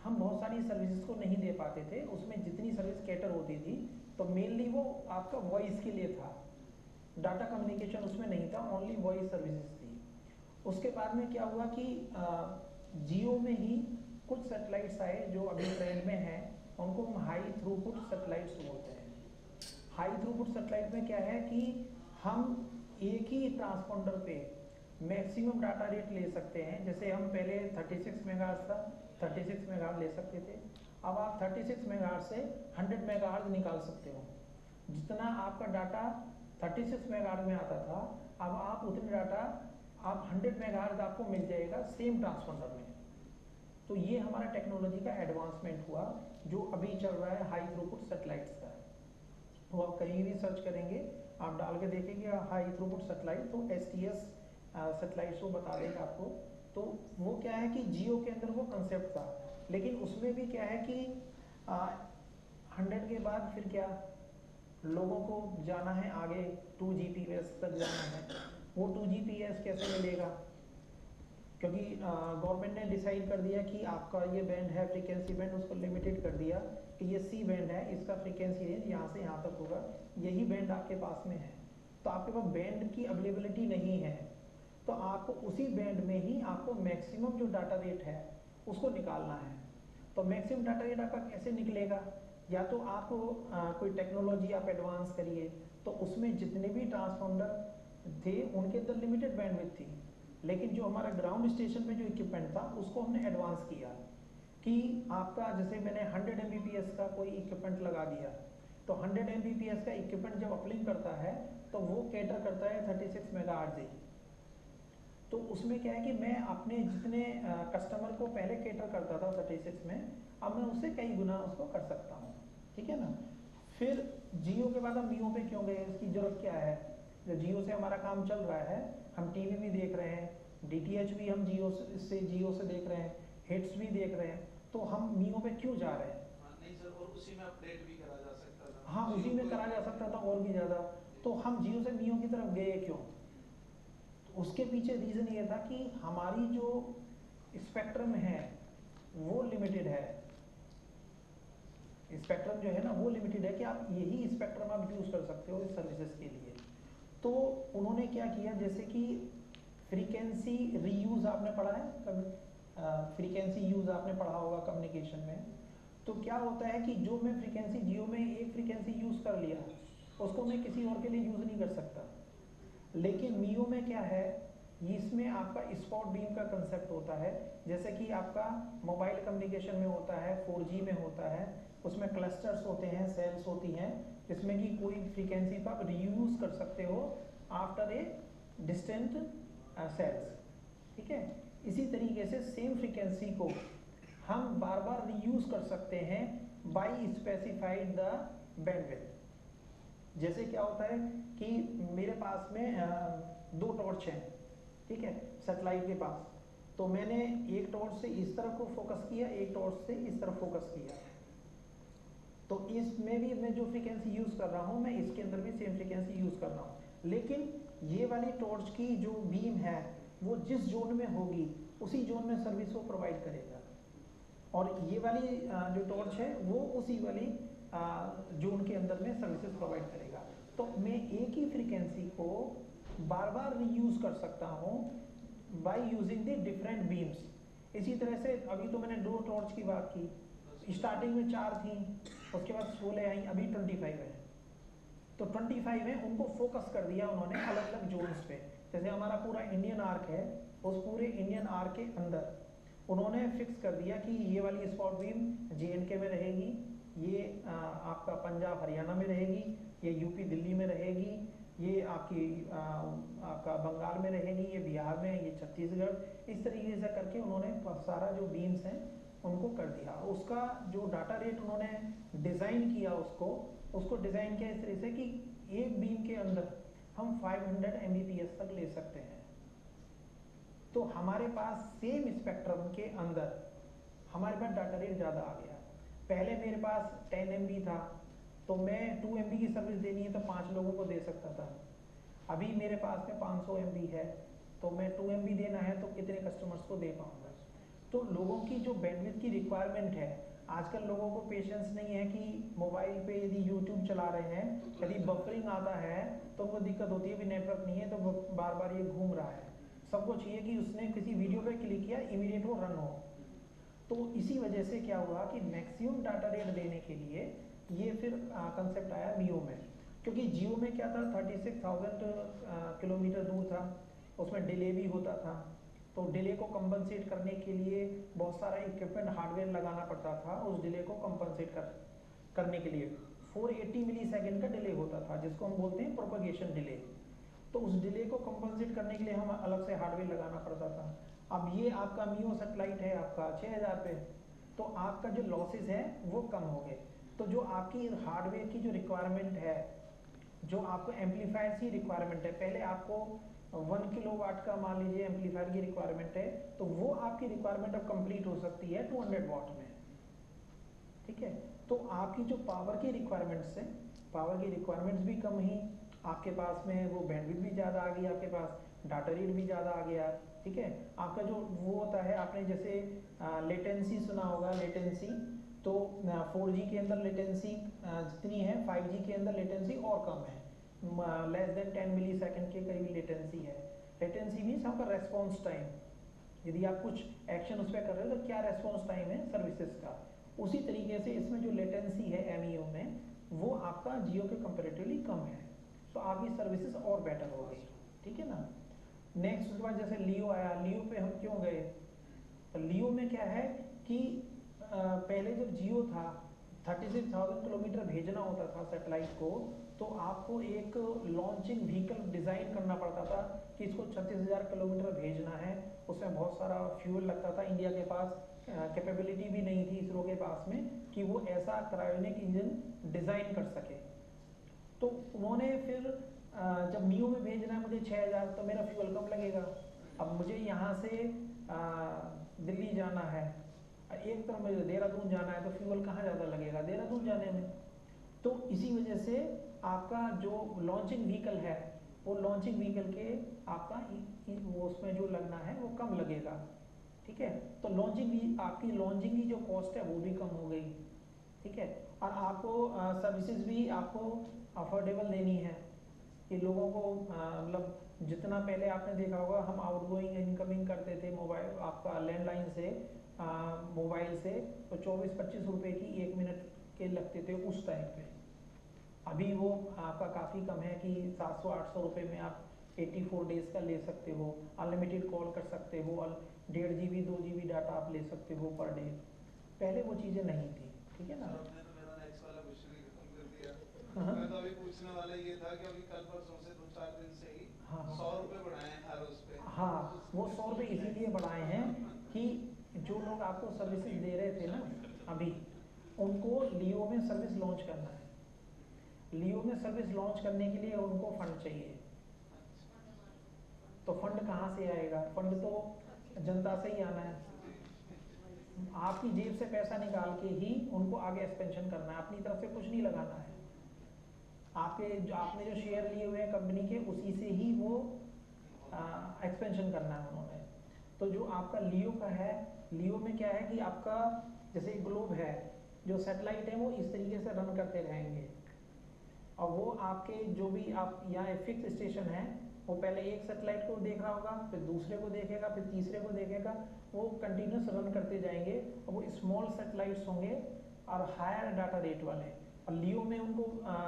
हम बहुत सारी सर्विसेज को नहीं दे पाते थे, उसमें जितनी सर्विस कैटर होती थी तो मेनली वो आपका वॉइस के लिए था, डाटा कम्युनिकेशन उसमें नहीं था, ओनली वॉइस सर्विसेज थी। उसके बाद में क्या हुआ कि जियो में ही कुछ सैटेलाइट्स आए जो अभी ट्रेंड में हैं, उनको हम हाई थ्रूपुट सैटेलाइट्स बोलते हैं। हाई थ्रूपुट सैटेलाइट में क्या है कि हम एक ही ट्रांसपोंडर पे मैक्सिमम डाटा रेट ले सकते हैं। जैसे हम पहले 36 मेगाहर्ट्ज था, 36 मेगाहर्ट्ज ले सकते थे, अब आप 36 मेगाहर्ट्ज से 100 मेगाहर्ट्ज निकाल सकते हो। जितना आपका डाटा 36 मेगाहर्ट्ज में आता था, अब आप उतने डाटा आप 100 मेगाहर्ट्ज आपको मिल जाएगा सेम ट्रांसपोंडर में। तो ये हमारा टेक्नोलॉजी का एडवांसमेंट हुआ जो अभी चल रहा है हाई थ्रूपुट सैटेलाइट्स का। तो आप कहीं भी सर्च करेंगे, आप डाल के देखेंगे हाई थ्रूपुट सैटेलाइट, तो STS सैटेलाइट्स वो बता देगा आपको। तो वो क्या है कि जियो के अंदर वो कंसेप्ट था, लेकिन उसमें भी क्या है कि 100 के बाद फिर क्या, लोगों को जाना है आगे 2 Gbps तक जाना है। वो 2 Gbps कैसे मिलेगा, क्योंकि गवर्नमेंट ने डिसाइड कर दिया कि आपका ये बैंड है, फ्रीक्वेंसी बैंड, उसको लिमिटेड कर दिया कि ये C बैंड है, इसका फ्रीक्वेंसी रेंज यहाँ से यहाँ तक होगा, यही बैंड आपके पास में है। तो आपके पास बैंड की अवेलेबिलिटी नहीं है, तो आपको उसी बैंड में ही आपको मैक्सिमम जो डाटा रेट है उसको निकालना है। तो मैक्सिमम डाटा रेट आपका कैसे निकलेगा, या तो आप कोई टेक्नोलॉजी आप एडवांस करिए, तो उसमें जितने भी ट्रांसपोंडर थे उनके अंदर लिमिटेड बैंडविड्थ थी, लेकिन जो हमारा ग्राउंड स्टेशन पे जो इक्विपमेंट था उसको हमने एडवांस किया कि आपका, जैसे मैंने 100 Mbps का कोई इक्विपमेंट लगा दिया, तो 100 Mbps का इक्विपमेंट जब अपलिंक करता है तो वो कैटर करता है 36 मेगाहर्ट्ज ही। तो उसमें क्या है कि मैं अपने जितने कस्टमर को पहले कैटर करता था 36 में, अब मैं उससे कई गुना उसको कर सकता हूँ, ठीक है ना। फिर जियो के बाद हम मियो पे क्यों गए, इसकी जरूरत क्या है। जो जियो से हमारा काम चल रहा है, हम टीवी भी देख रहे हैं, DTH भी हम जियो से देख रहे हैं, हिट्स भी देख रहे हैं, तो हम मियो पे क्यों जा रहे हैं। नहीं सर, और उसी में अपडेट भी करा जा सकता था। हाँ, उसी में करा जा सकता था और भी ज़्यादा। तो हम जियो से मियो की तरफ गए क्यों, तो उसके पीछे रीज़न ये था कि हमारी जो स्पेक्ट्रम है वो लिमिटेड है। स्पेक्ट्रम जो है ना वो लिमिटेड है कि आप यही स्पेक्ट्रम आप यूज़ कर सकते हो इस सर्विसेज के लिए। तो उन्होंने क्या किया, जैसे कि फ्रीक्वेंसी रीयूज़ आपने पढ़ा है कभी, फ्रीक्वेंसी यूज़ आपने पढ़ा होगा कम्युनिकेशन में। तो क्या होता है कि जो मैं फ्रीक्वेंसी जियो में एक फ्रीक्वेंसी यूज़ कर लिया, उसको मैं किसी और के लिए यूज़ नहीं कर सकता। लेकिन मियो में क्या है, इसमें आपका स्पॉट बीम का कंसेप्ट होता है, जैसे कि आपका मोबाइल कम्युनिकेशन में होता है, 4G में होता है, उसमें क्लस्टर्स होते हैं, सेल्स होती हैं, जिसमें कि कोई फ्रीक्वेंसी को आप रीयूज कर सकते हो आफ्टर ए डिस्टेंट सेल्स, ठीक है। इसी तरीके से सेम फ्रीक्वेंसी को हम बार बार रीयूज कर सकते हैं बाय स्पेसिफाइड द बैंडविड्थ। जैसे क्या होता है कि मेरे पास में 2 टॉर्च हैं, ठीक है, सैटेलाइट के पास, तो मैंने एक टॉर्च से इस तरफ को फोकस किया, एक टॉर्च से इस तरफ फोकस किया, तो इसमें भी मैं जो फ्रीक्वेंसी यूज़ कर रहा हूँ मैं इसके अंदर भी सेम फ्रीक्वेंसी यूज़ कर रहा हूँ। लेकिन ये वाली टॉर्च की जो बीम है वो जिस जोन में होगी उसी जोन में सर्विस वो प्रोवाइड करेगा, और ये वाली जो टॉर्च है वो उसी वाली जोन के अंदर में सर्विसेज प्रोवाइड करेगा। तो मैं एक ही फ्रीक्वेंसी को बार बार रीयूज कर सकता हूँ by using the different beams. इसी तरह से अभी तो मैंने 2 टॉर्च की बात की, स्टार्टिंग में 4 थी, उसके बाद 16 आई, अभी 25 है। तो 25 है, उनको फोकस कर दिया उन्होंने अलग अलग जोन्स पे। जैसे हमारा पूरा इंडियन आर्क है, उस पूरे इंडियन आर्क के अंदर उन्होंने फिक्स कर दिया कि ये वाली स्पॉट बीम JNK में रहेगी, ये आपका पंजाब हरियाणा में रहेगी, ये UP दिल्ली में रहेगी, ये आपका बंगाल में रहेगी, ये बिहार में, ये छत्तीसगढ़। इस तरीके से करके उन्होंने सारा जो बीम्स हैं उनको कर दिया। उसका जो डाटा रेट उन्होंने डिज़ाइन किया, उसको डिज़ाइन किया इस तरह से कि एक बीम के अंदर हम 500 Mbps तक ले सकते हैं। तो हमारे पास सेम स्पेक्ट्रम के अंदर हमारे पास डाटा रेट ज़्यादा आ गया। पहले मेरे पास 10 MB था, तो मैं 2 MB की सर्विस देनी है तो 5 लोगों को दे सकता था। अभी मेरे पास में 500 MB है, तो मैं 2 MB देना है तो कितने कस्टमर्स को दे पाऊंगा। तो लोगों की जो बैंडविड्थ की रिक्वायरमेंट है, आजकल लोगों को पेशेंस नहीं है कि मोबाइल पे यदि यूट्यूब चला रहे हैं, यदि बफरिंग आता है तो उनको दिक्कत होती है, भी नेटवर्क नहीं है तो बार बार ये घूम रहा है। सबको चाहिए कि उसने किसी वीडियो पे क्लिक किया, इमीडिएट वो रन हो। तो इसी वजह से क्या हुआ कि मैक्सिमम डाटा रेट देने के लिए ये फिर कंसेप्ट आया मियो में। क्योंकि जियो में क्या था, 36,000 किलोमीटर दूर था, उसमें डिले भी होता था, तो डिले को कंपनसेट करने के लिए बहुत सारा इक्विपमेंट हार्डवेयर लगाना पड़ता था उस डिले को कंपनसेट करने के लिए। 480 मिली सेकेंड का डिले होता था, जिसको हम बोलते हैं प्रोपगेशन डिले। तो उस डिले को कंपनसेट करने के लिए हम अलग से हार्डवेयर लगाना पड़ता था। अब ये आपका मियो सैटेलाइट है आपका 6000 पे, तो आपका जो लॉसेस है वो कम हो गए। तो जो आपकी हार्डवेयर की जो रिक्वायरमेंट है, जो आपको एम्पलीफायर की रिक्वायरमेंट है, पहले आपको 1 किलोवाट का मान लीजिए एम्पलीफायर की रिक्वायरमेंट है, तो वो आपकी रिक्वायरमेंट अब कंप्लीट हो सकती है 200 वाट में। ठीक है, तो आपकी जो पावर की रिक्वायरमेंट्स है, पावर की रिक्वायरमेंट्स भी कम ही, आपके पास में वो बैंडविड्थ भी ज़्यादा आ गई, आपके पास डाटा रेट भी ज़्यादा आ गया। ठीक है, आपका जो वो होता है, आपने जैसे लेटेंसी सुना होगा, लेटेंसी, तो 4G के अंदर लेटेंसी जितनी है 5G के अंदर लेटेंसी और कम है, लेस देन 10 मिली सेकेंड के करीब लेटेंसी है। लेटेंसी मीन्स आपका रेस्पॉन्स टाइम, यदि आप कुछ एक्शन उस पर कर रहे हो तो क्या रेस्पॉन्स टाइम है सर्विसेज का। उसी तरीके से इसमें जो लेटेंसी है एमईओ में, वो आपका जियो के कंपेरेटिवली कम है, तो आपकी सर्विसेज और बेटर हो गई। ठीक है ना। नेक्स्ट उसके बाद जैसे लियो आया, लियो पे हम क्यों गए, तो लियो में क्या है कि पहले जब जियो था 36,000 किलोमीटर भेजना होता था सैटेलाइट को, तो आपको एक लॉन्चिंग व्हीकल डिज़ाइन करना पड़ता था कि इसको 36,000 किलोमीटर भेजना है। उसमें बहुत सारा फ्यूल लगता था, इंडिया के पास कैपेबिलिटी भी नहीं थी इसरो के पास में कि वो ऐसा क्रायोनिक इंजन डिज़ाइन कर सके। तो उन्होंने फिर जब मियो में भेजना है मुझे 6,000, तो मेरा फ्यूल कम लगेगा। अब मुझे यहाँ से दिल्ली जाना है, एक तरफ मुझे देहरादून जाना है, तो फ्यूल कहाँ ज़्यादा लगेगा, देहरादून जाने में। तो इसी वजह से आपका जो लॉन्चिंग व्हीकल है, वो लॉन्चिंग व्हीकल के आपका वो उसमें जो लगना है वो कम लगेगा। ठीक है, तो लॉन्चिंग भी आपकी लॉन्चिंग की जो कॉस्ट है वो भी कम हो गई। ठीक है, और आपको सर्विसेज भी आपको अफोर्डेबल देनी है कि लोगों को मतलब जितना पहले आपने देखा होगा हम आउटगोइंग इनकमिंग करते थे मोबाइल आपका लैंडलाइन से मोबाइल से, तो 24-25 रुपए की 1 मिनट के लगते थे उस टाइम पे। अभी वो आपका काफ़ी कम है कि 700-800 रुपये में आप 84 डेज का ले सकते हो, अनलिमिटेड कॉल कर सकते हो, 1.5 GB 2 GB डाटा आप ले सकते हो पर डे। पहले वो चीज़ें नहीं थी। ठीक है ना। आपने तो मेरा नेक्स्ट वाला क्वेश्चन ही खत्म कर दिया। हाँ मैं तो अभी पूछने वाला ये था कि अभी कल परसों से 2-4 दिन से ही हाँ 100 रुपए बढ़ाए हैं हर उस पे। हाँ, वो 100 रुपये इसीलिए बढ़ाए हैं कि जो लोग आपको सर्विसेज दे रहे थे ना अभी, उनको लियो में सर्विस लॉन्च करना है। लियो में सर्विस लॉन्च करने के लिए उनको फंड चाहिए। तो फंड कहाँ से आएगा, फंड तो जनता से ही आना है। आपकी जेब से पैसा निकाल के ही उनको आगे एक्सपेंशन करना है, अपनी तरफ से कुछ नहीं लगाना है। आपने जो शेयर लिए हुए हैं कंपनी के, उसी से ही वो एक्सपेंशन करना है उन्होंने। तो जो आपका लियो का है, लियो में क्या है कि आपका जैसे ग्लोब है, जो सैटेलाइट है वो इस तरीके से रन करते रहेंगे, और वो आपके जो भी आप यहाँ फिक्स स्टेशन है, वो पहले एक सैटेलाइट को देख रहा होगा, फिर दूसरे को देखेगा, फिर तीसरे को देखेगा, वो कंटिन्यूस रन करते जाएंगे। और वो स्मॉल सैटेलाइट्स होंगे और हायर डाटा रेट वाले। और लियो में उनको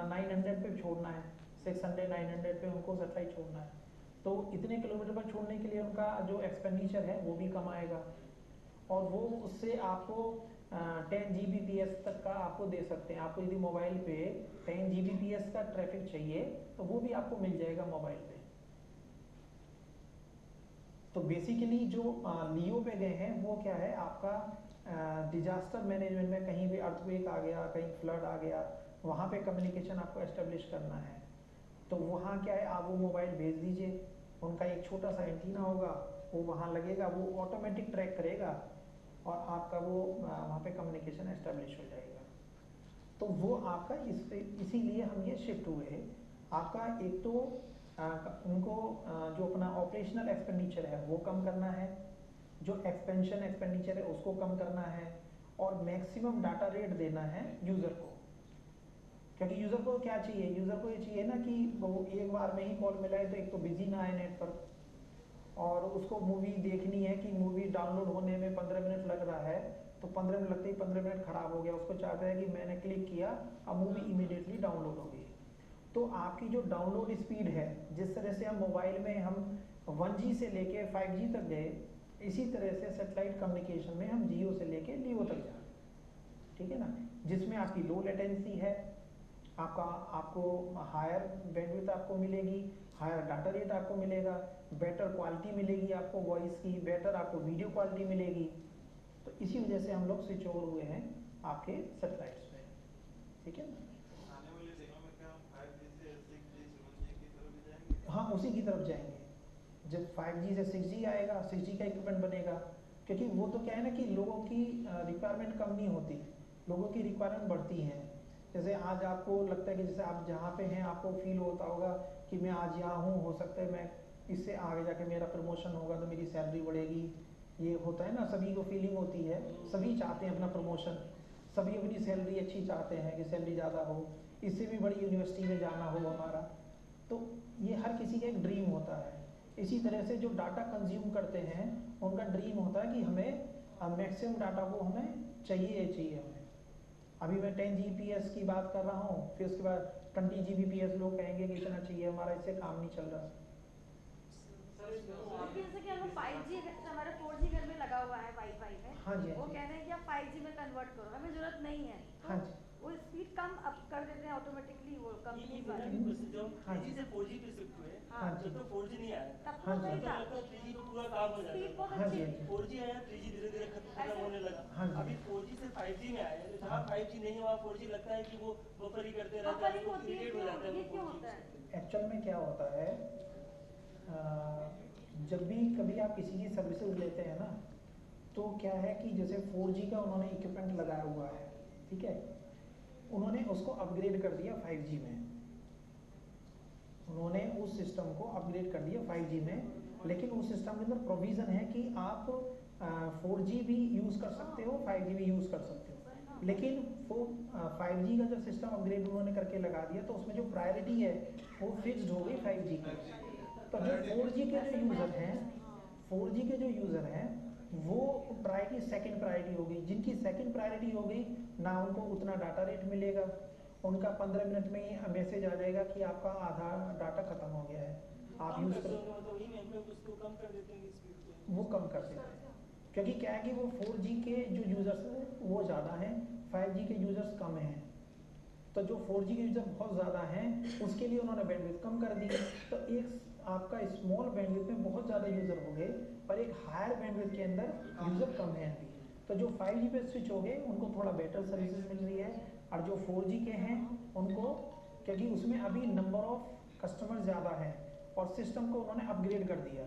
900 पे छोड़ना है, 600-900 पे उनको सैटेलाइट छोड़ना है। तो इतने किलोमीटर पर छोड़ने के लिए उनका जो एक्सपेंडिचर है वो भी कम आएगा, और वो उससे आपको 10 Gbps तक का आपको दे सकते हैं। आपको यदि मोबाइल पे 10 Gbps का ट्रैफिक चाहिए तो वो भी आपको मिल जाएगा मोबाइल पे। तो बेसिकली जो लियो पे गए हैं वो क्या है, आपका डिजास्टर मैनेजमेंट में कहीं भी अर्थक्वेक आ गया, कहीं फ्लड आ गया, वहाँ पे कम्युनिकेशन आपको एस्टेब्लिश करना है। तो वहाँ क्या है, आप वो मोबाइल भेज दीजिए, उनका एक छोटा सा एंटीना होगा, वो वहाँ लगेगा, वो ऑटोमेटिक ट्रैक करेगा, और आपका वो वहाँ पे कम्युनिकेशन एस्टेब्लिश हो जाएगा। तो वो आपका इसीलिए हम ये शिफ्ट हुए। आपका एक तो उनको जो अपना ऑपरेशनल एक्सपेंडिचर है वो कम करना है, जो एक्सपेंशन एक्सपेंडिचर है उसको कम करना है, और मैक्सिमम डाटा रेट देना है यूज़र को। क्योंकि यूज़र को क्या चाहिए, यूज़र को ये चाहिए ना कि वो एक बार में ही कॉल मिलाए तो एक तो बिजी ना आए नेट पर, और उसको मूवी देखनी है कि मूवी डाउनलोड होने में 15 मिनट लग रहा है, तो 15 मिनट लगते ही 15 मिनट खराब हो गया, उसको चाहता है कि मैंने क्लिक किया अब मूवी इमीडिएटली डाउनलोड हो गई। तो आपकी जो डाउनलोड स्पीड है, जिस तरह से हम मोबाइल में हम 1G से लेके 5G तक गए, इसी तरह से सेटेलाइट कम्युनिकेशन में हम जियो से लेके लियो तक जाए, ठीक है ना, जिसमें आपकी लो लेटेंसी है, आपको हायर बैंडविड्थ आपको मिलेगी, हायर डाटा रेट आपको मिलेगा, बेटर क्वालिटी मिलेगी आपको वॉइस की, बेटर आपको वीडियो क्वालिटी मिलेगी। तो इसी वजह से हम लोग स्विच ओवर हुए हैं आपके सेटेलाइट्स पे, ठीक है ना। आने वाले दिनों में क्या हम 5G से 6G 7G की तरफ भी जाएंगे? हाँ, उसी की तरफ जाएंगे। जब 5G से 6G आएगा, 6G का इक्विपमेंट बनेगा, क्योंकि वो तो क्या है ना कि लोगों की रिक्वायरमेंट कम नहीं होती, लोगों की रिक्वायरमेंट बढ़ती हैं। जैसे आज आपको लगता है कि जैसे आप जहाँ पे हैं आपको फील होता होगा कि मैं आज यहाँ हूँ, हो सकता है मैं इससे आगे जाके मेरा प्रमोशन होगा तो मेरी सैलरी बढ़ेगी, ये होता है ना, सभी को फीलिंग होती है, सभी चाहते हैं अपना प्रमोशन, सभी अपनी सैलरी अच्छी चाहते हैं कि सैलरी ज़्यादा हो, इससे भी बड़ी यूनिवर्सिटी में जाना हो हमारा, तो ये हर किसी का एक ड्रीम होता है। इसी तरह से जो डाटा कंज्यूम करते हैं उनका ड्रीम होता है कि हमें मैक्सिमम डाटा को हमें चाहिए चाहिए हमें। अभी मैं 10 Gbps की बात कर रहा हूँ, फिर उसके बाद 20 Gbps लोग कहेंगे कि इतना चाहिए, हमारा इससे काम नहीं चल रहा। जैसे कि हम 5G हमारा 4G घर में लगा हुआ है वाईफाई में, हाँ जी, वो कह रहे हैं कि आप 5G में कन्वर्ट करो, हमें जरूरत नहीं है, हाँ तो जी, वो स्पीड कम अप कर देते हैं ऑटोमेटिकली वो कंपनी वाले। जब 3G से 4G पे शिफ्ट हुए, हाँ जब तक 4G नहीं आया तब हाँ तो जी, नहीं था, 3G पे पूरा काम हो स्पीड जाता बहुत हाँ अच्छी जी, थी। 4G आया, 3G धीरे धीरे खत्म होने लगा। हाँ जी। अभी 4G से 5G में आया, तो जहाँ 5G नहीं है वहाँ 4G लगता है कि वो बफर ही करते रहते बफरिंग हैं, होती है, इरिटेट हो जाता है ये वो क्यों 4G होता है? एक्चुअल में क्या होता है, जब भी कभी आप किसी की सर्विसेज लेते हैं ना, तो क्या है कि जैसे 4G का उन्होंने इक्विपमेंट लगाया हुआ है, ठीक है, उन्होंने उसको अपग्रेड कर दिया 5G में, उन्होंने उस सिस्टम को अपग्रेड कर दिया 5G में, लेकिन उस सिस्टम के अंदर प्रोविज़न है कि आप 4G भी यूज़ कर सकते हो, 5G भी यूज़ कर सकते हो, लेकिन वो 5G का जब सिस्टम अपग्रेड उन्होंने करके लगा दिया तो उसमें जो प्रायोरिटी है वो फिक्स्ड हो गई 5G की। तो जो 4G के जो यूज़र हैं, 4G के जो यूज़र हैं वो प्रायोरिटी सेकंड प्रायोरिटी हो गई, जिनकी सेकंड प्रायोरिटी हो गई ना उनको उतना डाटा रेट मिलेगा, उनका 15 मिनट में ही मैसेज आ जाएगा कि आपका आधा डाटा खत्म हो गया है, आप यूज़ कर, मतलब वही में उसको कम कर देते हैं स्पीड को। वो कम कर देते हैं, क्योंकि क्या है कि वो 4G के जो यूज़र्स हैं वो ज़्यादा हैं, 5G के यूज़र्स कम हैं, तो जो 4G के यूज़र बहुत ज़्यादा हैं उसके लिए उन्होंने बैंडविड्थ कम कर दी, तो एक आपका स्मॉल बैंडविड्थ में बहुत ज़्यादा यूज़र हो गए और एक हायर बैंडविड्थ के अंदर यूज़र कम है अभी, तो जो 5G पे स्विच हो गए उनको थोड़ा बेटर सर्विसेज मिल रही है, और जो 4G के हैं उनको, क्योंकि उसमें अभी नंबर ऑफ कस्टमर ज़्यादा है और सिस्टम को उन्होंने अपग्रेड कर दिया,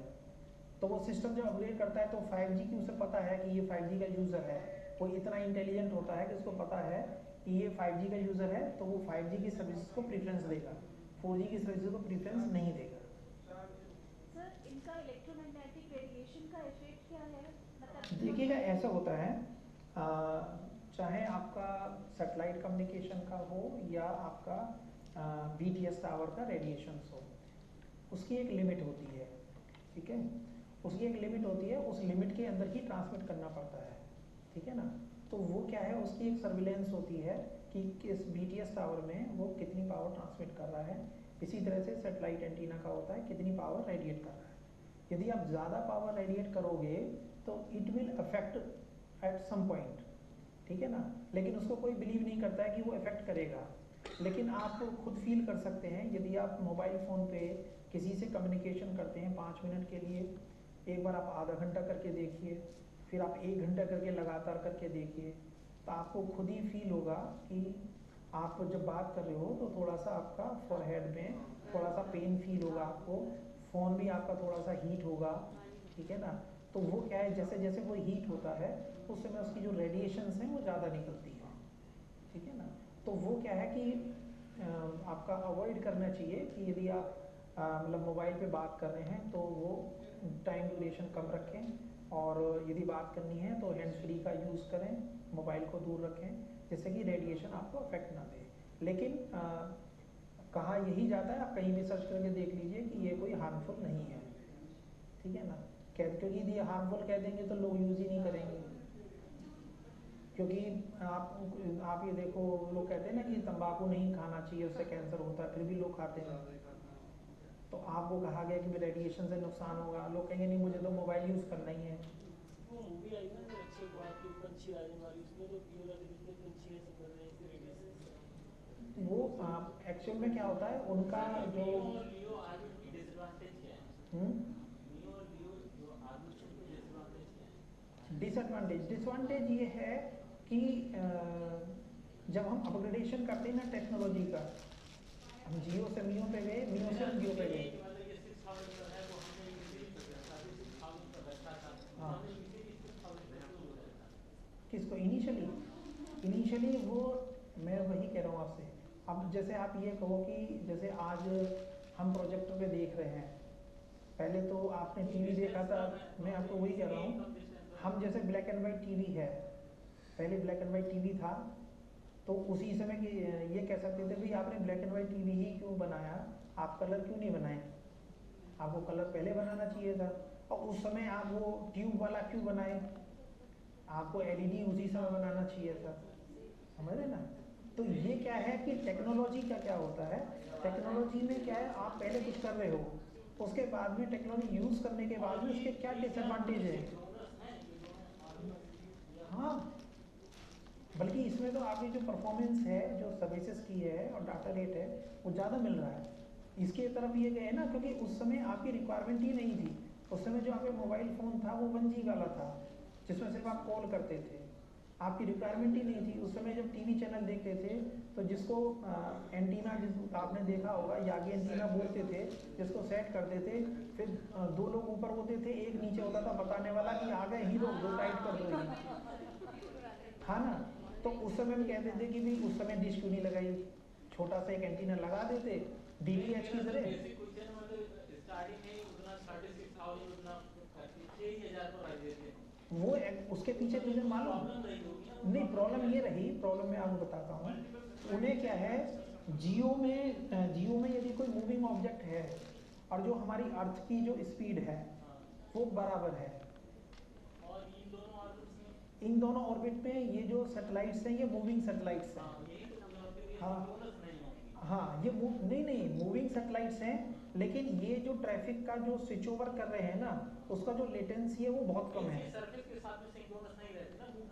तो वो सिस्टम जब अपग्रेड करता है तो 5G की उसे पता है कि ये 5G का यूज़र है, वो इतना इंटेलिजेंट होता है कि उसको पता है कि ये 5G का यूज़र है, तो वो 5G की सर्विस को प्रीफरेंस देगा, 4G की सर्विस को प्रीफरेंस नहीं देगा। सर इनका इलेक्ट्रोमैग्नेटिक रेडिएशन का इफेक्ट क्या है, मतलब देखिएगा ऐसा होता है, चाहे आपका सैटेलाइट कम्युनिकेशन का हो या आपका BTS टावर का रेडिएशन हो, उसकी एक लिमिट होती है, ठीक है, उसकी एक लिमिट होती है, उस लिमिट के अंदर ही ट्रांसमिट करना पड़ता है, ठीक है ना, तो वो क्या है, उसकी एक सर्विलेंस होती है कि किस BTS टावर में वो कितनी पावर ट्रांसमिट कर रहा है, इसी तरह से सेटेलाइट एंटीना का होता है कितनी पावर रेडिएट कर रहा है, यदि आप ज़्यादा पावर रेडिएट करोगे तो it will affect at some point, ठीक है ना, लेकिन उसको कोई बिलीव नहीं करता है कि वो इफेक्ट करेगा, लेकिन आप खुद फील कर सकते हैं, यदि आप मोबाइल फ़ोन पे किसी से कम्युनिकेशन करते हैं 5 मिनट के लिए, एक बार आप आधा घंटा करके देखिए, फिर आप 1 घंटा करके लगातार करके देखिए, तो आपको खुद ही फील होगा कि आप जब बात कर रहे हो तो थोड़ा सा आपका फॉरहेड में थोड़ा सा पेन फील होगा, आपको फ़ोन भी आपका थोड़ा सा हीट होगा, ठीक है ना, तो वो क्या है, जैसे जैसे वो हीट होता है उस समय उसकी जो रेडिएशंस हैं वो ज़्यादा निकलती है, ठीक है ना, तो वो क्या है कि आपका अवॉइड करना चाहिए कि यदि आप मतलब मोबाइल पे बात कर रहे हैं तो वो टाइम ड्यूरेशन कम रखें और यदि बात करनी है तो हैंड्स फ्री का यूज़ करें, मोबाइल को दूर रखें जिससे कि रेडिएशन आपको अफेक्ट ना दे। लेकिन कहा यही जाता है, आप कहीं भी सर्च करके देख लीजिए कि ये कोई हार्मफुल नहीं है, ठीक है ना। क्योंकि यदि हार्मफुल कह देंगे तो लोग यूज़ ही नहीं करेंगे। क्योंकि आप ये देखो, लोग कहते हैं ना कि तंबाकू नहीं खाना चाहिए, उससे कैंसर होता है, फिर भी लोग खाते हैं। तो आपको कहा गया कि रेडिएशन से नुकसान होगा, लोग कहेंगे नहीं मुझे तो मोबाइल यूज़ करना ही है। वो मूवी आई ना अक्षय कुमार की पंछी राजन वाली, उसमें तो पियोला के जितने पंछी हैं सब मर रहे हैं इससे रेडिएशन से। वो एक्चुअल में क्या होता है उनका जो लियो आर्बिट की डिसएडवांटेज क्या है? लियो जो आर्बिट की डिसएडवांटेज क्या है? डिसएडवांटेज ये है कि जब हम अपग्रेडेशन करते हैं ना टेक्नोलॉजी का, हम जियो से मियो पे गए, मियो से जियो पे गए। मतलब ये 6000 का है वो हमने इजीली कर दिया था, 6000 का बचता था, हाँ। हमने इजीली 6000 का शुरू हो जाता। किसको इनिशियली वो, मैं वही कह रहा हूँ आपसे। अब जैसे आप ये कहो कि जैसे आज हम प्रोजेक्टर पे देख रहे हैं, पहले तो आपने टीवी देखा था, मैं आपको वही कह रहा हूँ, हम जैसे ब्लैक एंड वाइट टीवी है, पहले ब्लैक एंड वाइट टीवी था तो उसी समय की ये कह सकते थे भाई आपने ब्लैक एंड वाइट टीवी ही क्यों बनाया, आप कलर क्यों नहीं बनाए, आपको कलर पहले बनाना चाहिए था। और उस समय आप वो ट्यूब वाला क्यों बनाए, आपको एलईडी उसी समय बनाना चाहिए था, समझ रहे ना। तो ये क्या है कि टेक्नोलॉजी का क्या होता है, टेक्नोलॉजी में क्या है, आप पहले कुछ कर रहे हो, उसके बाद में टेक्नोलॉजी यूज करने के बाद में उसके क्या डिसएडवांटेज है। हाँ, बल्कि इसमें तो आपकी जो परफॉर्मेंस है, जो सर्विसेज की है और डाटा रेट है वो ज़्यादा मिल रहा है। इसके तरफ ये गए ना, क्योंकि उस समय आपकी रिक्वायरमेंट ही नहीं थी। उस समय जो आपके मोबाइल फ़ोन था वो 1G वाला था, जिसमें सिर्फ आप कॉल करते थे, आपकी रिक्वायरमेंट ही नहीं थी। उस समय जब टीवी चैनल देखते थे तो जिसको एंटीना, जिस आपने देखा होगा यागी एंटीना बोलते थे, जिसको सेट करते थे, फिर दो लोग ऊपर होते थे, एक नीचे होता था बताने वाला कि आ गए हीरो, दो टाइट कर दो, हाँ ना। तो उस समय में कहते थे कि भाई उस समय डिश क्यों नहीं लगाई, छोटा सा एक एंटीना लगा देते DTH की तरह। वो उसके पीछे रीजन मालूम नहीं, प्रॉब्लम ये रही, प्रॉब्लम मैं आपको बताता हूँ। उन्हें क्या है, जियो में यदि कोई मूविंग ऑब्जेक्ट है और जो हमारी अर्थ की जो स्पीड है वो बराबर है, इन दोनों ऑर्बिट में ये जो सैटेलाइट्स हैं ये मूविंग सैटेलाइट्स हैं। हाँ ये नहीं मूविंग सैटेलाइट्स हैं, लेकिन ये जो ट्रैफिक का जो स्विच ओवर कर रहे हैं ना, उसका जो लेटेंसी है वो बहुत कम है।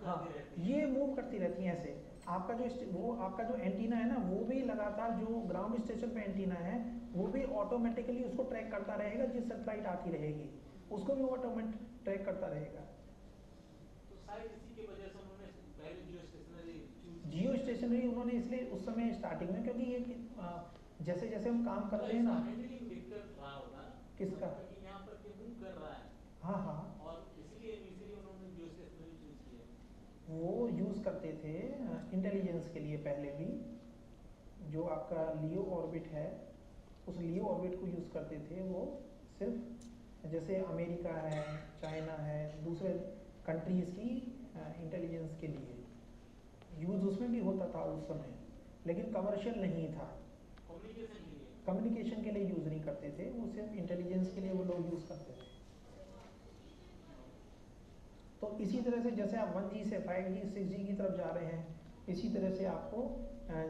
हाँ, ये मूव करती रहती हैं ऐसे। आपका जो एंटीना है ना, वो भी लगातार जो ग्राउंड स्टेशन पे एंटीना है वो भी ऑटोमेटिकली उसको ट्रैक करता रहेगा, जिस सैटेलाइट आती रहेगी उसको भी ऑटोमेटिक ट्रैक करता रहेगा। जियो स्टेशनरी उन्होंने इसलिए उस समय स्टार्टिंग में, क्योंकि ये जैसे जैसे हम काम करते हैं ना, किसका, हाँ हाँ, वो यूज़ करते थे इंटेलिजेंस के लिए। पहले भी जो आपका लियो ऑर्बिट है, उस लियो ऑर्बिट को यूज़ करते थे वो सिर्फ, जैसे अमेरिका है, चाइना है, दूसरे कंट्रीज़ की इंटेलिजेंस के लिए यूज़ उसमें भी होता था उस समय, लेकिन कमर्शियल नहीं था, कम्युनिकेशन के लिए यूज़ नहीं करते थे, वो सिर्फ इंटेलिजेंस के लिए वो लोग यूज़ करते थे। तो इसी तरह से जैसे आप 1G से 5G 6G की तरफ जा रहे हैं, इसी तरह से आपको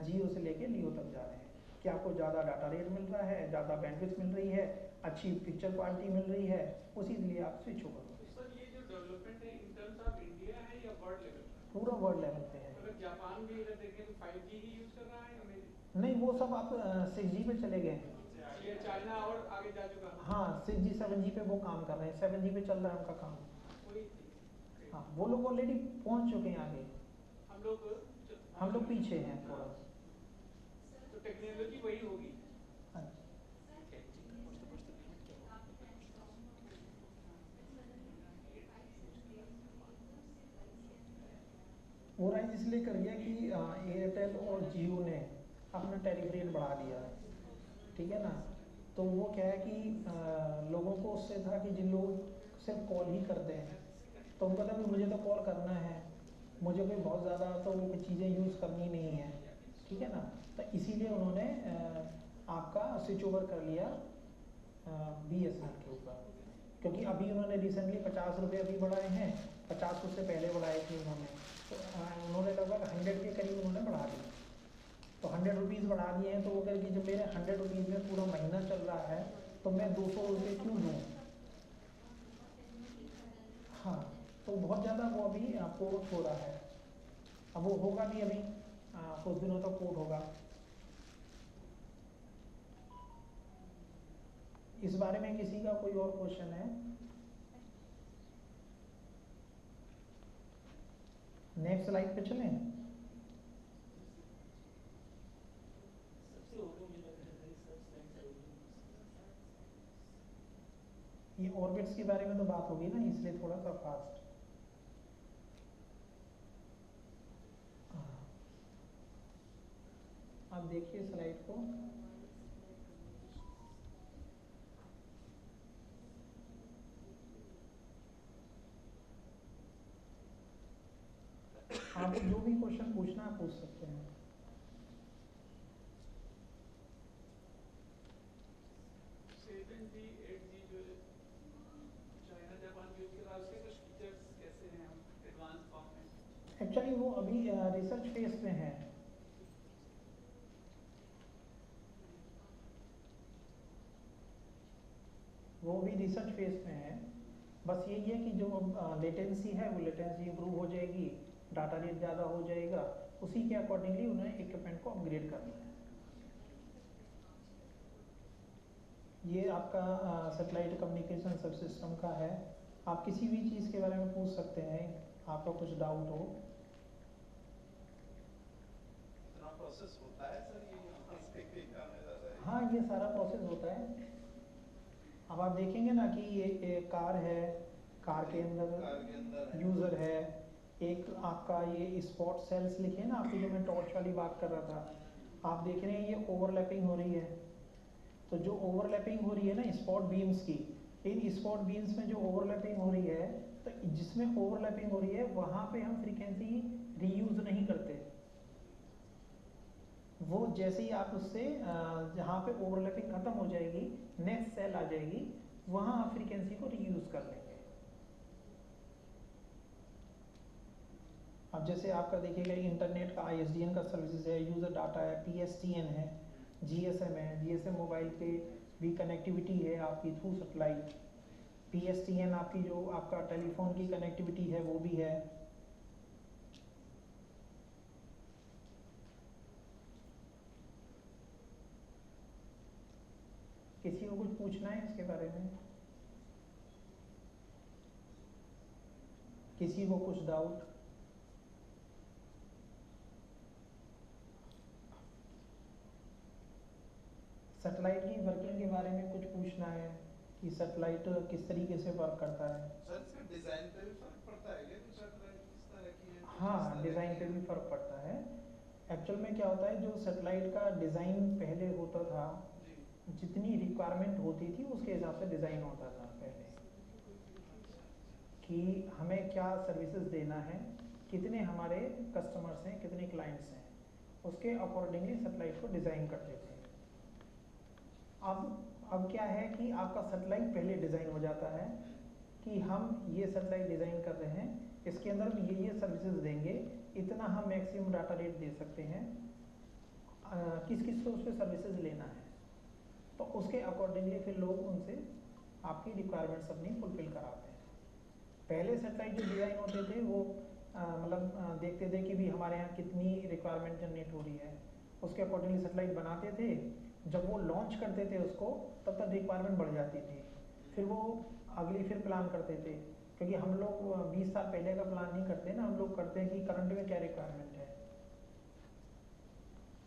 जियो से लेके लियो तक जा रहे हैं कि आपको ज़्यादा डाटा रेट मिल रहा है, ज़्यादा बैंडविड्थ मिल रही है, अच्छी पिक्चर क्वालिटी मिल रही है, उसी लिए आप स्विच ओवर करो। सर ये जो डेवलपमेंट है इन टर्म्स ऑफ इंडिया है या वर्ल्ड लेवल पे? पूरा वर्ल्ड लेवल पे है। अगर जापान भी इधर देखें तो 5G ही यूज कर रहा है या नहीं, वो सब आप 6G पे चले गए हैं। ये चाइना और आगे जा चुका है। हाँ, 6G 7G पे वो काम कर रहे हैं, 7G पे चल रहा है उनका काम। हाँ, वो लोग ऑलरेडी पहुंच चुके हैं आगे, हम लोग पीछे हैं थोड़ा। तो टेक्नोलॉजी वही होगी। हाँ। वो राइज इसलिए कर गया कि एयरटेल और जियो ने अपना टैरिफ रेट बढ़ा दिया, ठीक है ना। तो वो क्या है कि लोगों को उससे था कि जिन लोग सिर्फ कॉल ही करते हैं तो उनको था कि मुझे तो कॉल करना है, मुझे कोई बहुत ज़्यादा तो कोई चीज़ें यूज़ करनी नहीं है, ठीक है ना। तो इसीलिए उन्होंने आपका स्विच ओवर कर लिया BSNL के ऊपर, क्योंकि अभी उन्होंने रिसेंटली 50 रुपये अभी बढ़ाए हैं, 50 उससे पहले बढ़ाए थे उन्होंने, तो उन्होंने लगभग 100 के करीब उन्होंने बढ़ा दिए। तो 100 रुपीज़ बढ़ा दिए हैं, तो वो कह कि जब मेरे 100 रुपीज़ में पूरा महीना चल रहा है तो मैं 200 रुपये क्यों दूँ। हाँ, तो बहुत ज़्यादा वो अभी पोर्ट हो रहा है। अब वो होगा भी अभी कुछ दिनों तक पोर्ट होगा। इस बारे में किसी का कोई और क्वेश्चन है? नेक्स्ट स्लाइड पे चलें। सबसे ऊपर मुझे लग रहा है सब स्लाइड्स ये ऑर्बिट्स के बारे में तो बात होगी ना, इसलिए थोड़ा सा फास्ट। आप देखिए स्लाइड को। आप जो भी क्वेश्चन पूछना है पूछ सकते हैं। 7G 8G जो चाइना जापान यूज कर रहा है उसके कुछ फीचर्स कैसे हैं हम एडवांस फॉर्म में? एक्चुअली वो अभी रिसर्च फेज में है। वो भी रिसर्च फेज में है। बस यही है कि जो लेटेंसी है वो लेटेंसी इंप्रूव हो जाएगी, डाटा रेट ज़्यादा हो जाएगा, उसी के अकॉर्डिंगली उन्होंने इक्विपमेंट को अपग्रेड करना है। ये आपका सैटेलाइट कम्युनिकेशन सब सिस्टम का है। आप किसी भी चीज़ के बारे में पूछ सकते हैं, आपका कुछ डाउट हो। इतना प्रोसेस होता है सर, ये यहाँ से कहीं काम में ज़्यादा है? हाँ, ये सारा प्रोसेस होता है। अब आप देखेंगे ना कि ये कार है, कार के अंदर यूज़र है, एक आपका ये स्पॉट सेल्स लिखे हैं ना, आपकी जो मैं टॉर्च वाली बात कर रहा था, आप देख रहे हैं ये ओवरलैपिंग हो रही है। तो जो ओवरलैपिंग हो रही है ना स्पॉट बीम्स की, इन स्पॉट बीम्स में जो ओवरलैपिंग हो रही है, तो जिसमें ओवरलैपिंग हो रही है वहाँ पे हम फ्रीक्वेंसी रीयूज़ नहीं करते। वो जैसे ही आप उससे जहाँ पे ओवरलैपिंग खत्म हो जाएगी, नेक्स्ट सेल आ जाएगी, वहाँ आप फ्रीक्वेंसी को रीयूज़ कर लेंगे। अब जैसे आपका देखिएगा इंटरनेट का ISDN का सर्विसेज है, यूज़र डाटा है, PSTN है, GSM है, GSM मोबाइल पे भी कनेक्टिविटी है आपकी थ्रू सैटेलाइट। PSTN आपकी जो आपका टेलीफोन की कनेक्टिविटी है वो भी है। किसी को कुछ पूछना है इसके बारे में? किसी को कुछ डाउट? सैटेलाइट की वर्किंग के बारे में कुछ पूछना है कि सैटेलाइट किस तरीके से वर्क करता है? सर इसका डिजाइन पे भी फर्क पड़ता है क्या, कि सैटेलाइट किस तरह की है? हाँ, डिज़ाइन पे भी फ़र्क पड़ता है। एक्चुअल में क्या होता है, जो सैटेलाइट का डिज़ाइन पहले होता था, जी, जितनी रिक्वायरमेंट होती थी उसके हिसाब से डिज़ाइन होता था पहले, कि हमें क्या सर्विसेज देना है, कितने हमारे कस्टमर्स हैं, कितने क्लाइंट्स हैं, उसके अकॉर्डिंगली सैटेलाइट को डिज़ाइन करते थे। अब क्या है कि आपका सैटेलाइट पहले डिज़ाइन हो जाता है कि हम ये सैटेलाइट डिज़ाइन कर रहे हैं, इसके अंदर हम ये सर्विसेज देंगे, इतना हम मैक्सिमम डाटा रेट दे सकते हैं, किस किस को उस पर सर्विसेज लेना है, तो उसके अकॉर्डिंगली फिर लोग उनसे आपकी रिक्वायरमेंट्स अपनी फुलफिल कराते हैं। पहले सैटेलाइट जो डिज़ाइन होते थे वो मतलब देखते थे कि भी हमारे यहाँ कितनी रिक्वायरमेंट जनरेट हो रही है, उसके अकॉर्डिंगली सैटेलाइट बनाते थे। जब वो लॉन्च करते थे उसको, तब तक रिक्वायरमेंट बढ़ जाती थी, फिर वो अगली फिर प्लान करते थे, क्योंकि हम लोग 20 साल पहले का प्लान नहीं करते ना, हम लोग करते हैं कि करंट में क्या रिक्वायरमेंट है।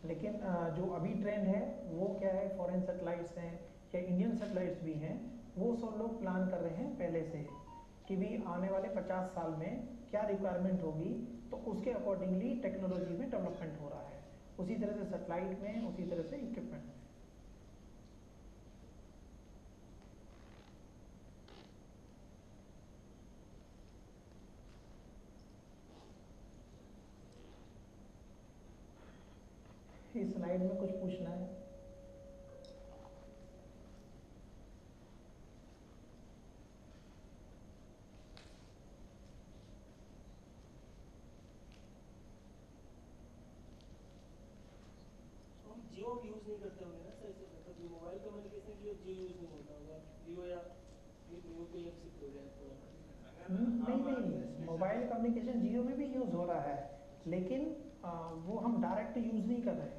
लेकिन जो अभी ट्रेंड है वो क्या है, फॉरेन सैटेलाइट्स हैं या इंडियन सैटेलाइट्स भी हैं, वो सब लोग प्लान कर रहे हैं पहले से कि भी आने वाले 50 साल में क्या रिक्वायरमेंट होगी, तो उसके अकॉर्डिंगली टेक्नोलॉजी में डेवलपमेंट हो रहा है, उसी तरह से सैटेलाइट में, उसी तरह से इक्विपमेंट में। इस स्लाइड में कुछ पूछना है? हम जियो यूज नहीं करते होंगे ना सर, मतलब मोबाइल कम्युनिकेशन के लिए जियो यूज नहीं होता होगा, जियो या जियो पे अब शिफ्ट हो गया है थोड़ा। नहीं, मोबाइल कम्युनिकेशन जियो में भी यूज़ हो रहा है, लेकिन वो हम डायरेक्ट यूज़ नहीं कर रहे हैं।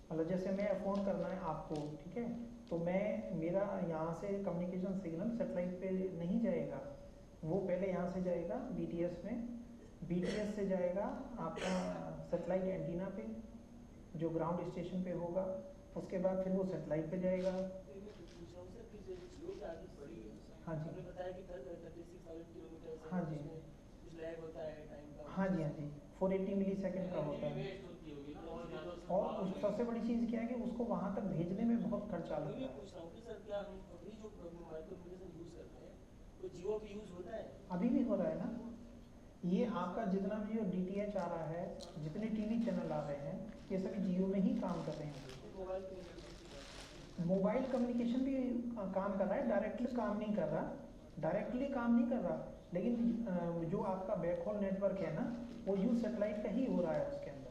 मतलब जैसे मैं फ़ोन करना है आपको, ठीक है, तो मेरा यहाँ से कम्युनिकेशन सिग्नल सेटेलाइट पे नहीं जाएगा, वो पहले यहाँ से जाएगा BTS में, BTS से जाएगा आपका सेटेलाइट एंटीना पे जो ग्राउंड स्टेशन पे होगा, उसके बाद फिर वो सेटेलाइट पे जाएगा। हाँ जी, आपने बताया कि 36,000 किलोमीटर हाँ जी, कुछ लैग होता है टाइम का। हाँ जी, हाँ जी, 480 मिलीसेकंड का होता है। और सबसे बड़ी चीज़ क्या है कि उसको वहाँ तक भेजने में बहुत खर्चा लगता है। पूछ रहा हूँ कि सर क्या हम अपनी जो मोबाइल कम्युनिकेशन यूज करते हैं वो जियो पे यूज होता है? अभी भी हो रहा है ना, ये आपका जितना भी जो DTH आ रहा है, जितने TV चैनल आ रहे हैं, ये सभी जियो में ही काम कर रहे हैं। मोबाइल कम्युनिकेशन भी काम कर रहा है, डायरेक्टली काम नहीं कर रहा, लेकिन जो आपका बैकहॉल नेटवर्क है ना, वो यूज सेटेलाइट का ही हो रहा है उसके अंदर।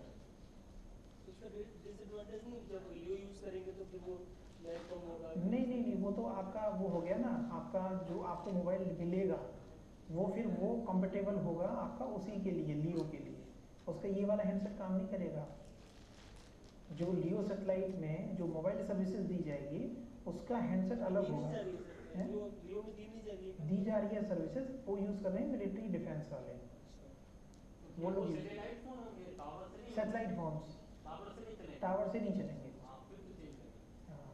उसका डिसएडवांटेज नहीं, जब लियो यूज करेंगे तो फिर वो लैग कम होगा? नहीं, वो तो आपका वो हो गया ना, आपका जो आपको मोबाइल मिलेगा वो फिर वो कंपेटेबल होगा आपका उसी के लिए, लियो के लिए। उसका ये वाला हैंडसेट काम नहीं करेगा। जो लियो सेटेलाइट में जो मोबाइल सर्विसेज दी जाएगी उसका हैंडसेट अलग होगा। लियो में दी जा रही है सर्विसेज, वो यूज कर रहे हैं मिलिट्री डिफेंस वाले, वो लोग सैटेलाइट फोन्स टावर से नहीं चलेंगे। हाँ,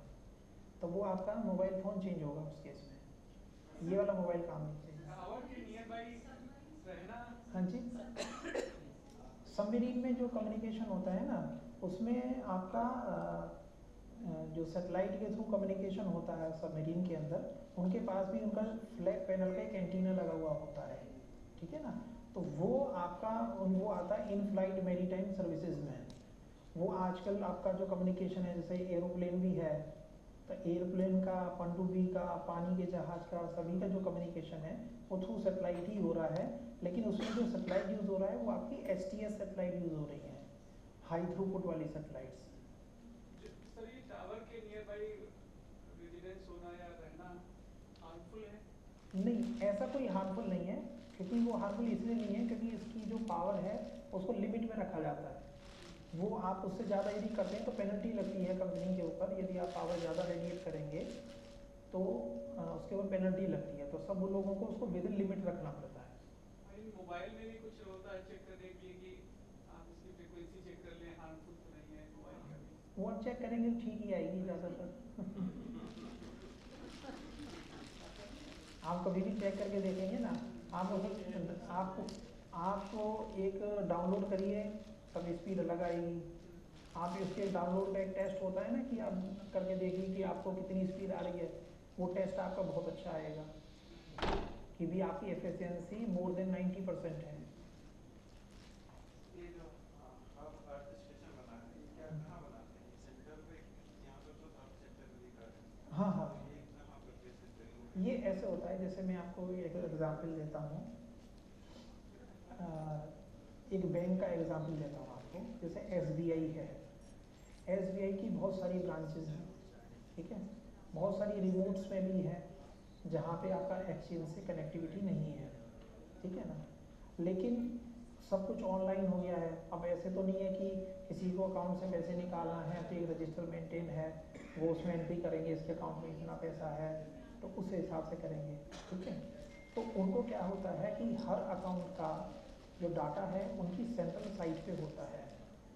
तो वो आपका मोबाइल फ़ोन चेंज होगा उस केस में, ये वाला मोबाइल काम नहीं करेगा। टावर के नियर बाई रहना। हाँ जी, सबमरीन में जो कम्युनिकेशन होता है ना, उसमें आपका जो सेटेलाइट के थ्रू कम्युनिकेशन होता है सबमरीन के अंदर, उनके पास भी उनका फ्लैग पैनल का एक एंटीना लगा हुआ होता है, ठीक है ना। तो वो आपका वो आता है इन फ्लाइट मैरीटाइम सर्विसेज में। वो आजकल आपका जो कम्युनिकेशन है, जैसे एरोप्लेन भी है, तो एरोप्लेन का, पनडुब्बी का, पानी के जहाज का, सभी का जो कम्युनिकेशन है वो थ्रू सेटेलाइट ही हो रहा है। लेकिन उसमें जो सेटेलाइट यूज़ हो रहा है वो आपकी STS सेटेलाइट यूज़ हो रही है, हाई थ्रूपुट वाली सेटेलाइट्स। सर ये टावर के नियर बाई रेजिडेंस होना या रहना हार्मफुल है? नहीं, ऐसा कोई हार्मफुल नहीं है, क्योंकि वो हार्मफुल इसलिए नहीं है क्योंकि इसकी जो पावर है उसको लिमिट में रखा जाता है। वो आप उससे ज़्यादा यदि करते हैं तो पेनल्टी लगती है कंपनी के ऊपर। यदि आप पावर ज़्यादा रेडिएट करेंगे तो उसके ऊपर पेनल्टी लगती है। तो सब लोगों को उसको विद इन लिमिट रखना पड़ता है। मोबाइल में भी कुछ होता है चेक करने के लिए कि आप इसकी फ्रीक्वेंसी चेक कर लें, हार्मफुल तो नहीं है मोबाइल का भी? वो आप चेक करेंगे तो ठीक ही आएगी ज़्यादातर। आप कभी भी चेक करके देखेंगे ना, आपको एक डाउनलोड करिए, सब स्पीड अलग आएगी। आप इसके डाउनलोड का एक टेस्ट होता है ना कि आप करके देखिए कि आपको कितनी स्पीड आ रही है, वो टेस्ट आपका बहुत अच्छा आएगा कि भी आपकी एफिशिएंसी मोर देन 90% है। ये जो अब अर्थ स्टेशन बना है, ये क्या कहाँ बनाते हैं? सेंटर पे, यहाँ पे तो आप सेंटर में दिखा रहे हैं। हाँ, ये एकदम आप कैसे ये ऐसे होता है, जैसे मैं आपको एक एग्जांपल देता हूँ, एक बैंक का एग्जांपल देता हूँ आपको। जैसे SBI है, SBI की बहुत सारी ब्रांचेज हैं, ठीक है, बहुत सारी रिमोट्स में भी है जहाँ पे आपका एक्सचेंज से कनेक्टिविटी नहीं है, ठीक है ना। लेकिन सब कुछ ऑनलाइन हो गया है। अब ऐसे तो नहीं है कि किसी को अकाउंट से पैसे निकालना है तो एक रजिस्टर मेंटेन है, वो उसमें एंट्री करेंगे इसके अकाउंट में इतना पैसा है तो उस हिसाब से करेंगे, ठीक है। तो उनको क्या होता है कि हर अकाउंट का जो डाटा है उनकी सेंट्रल साइट पे होता है।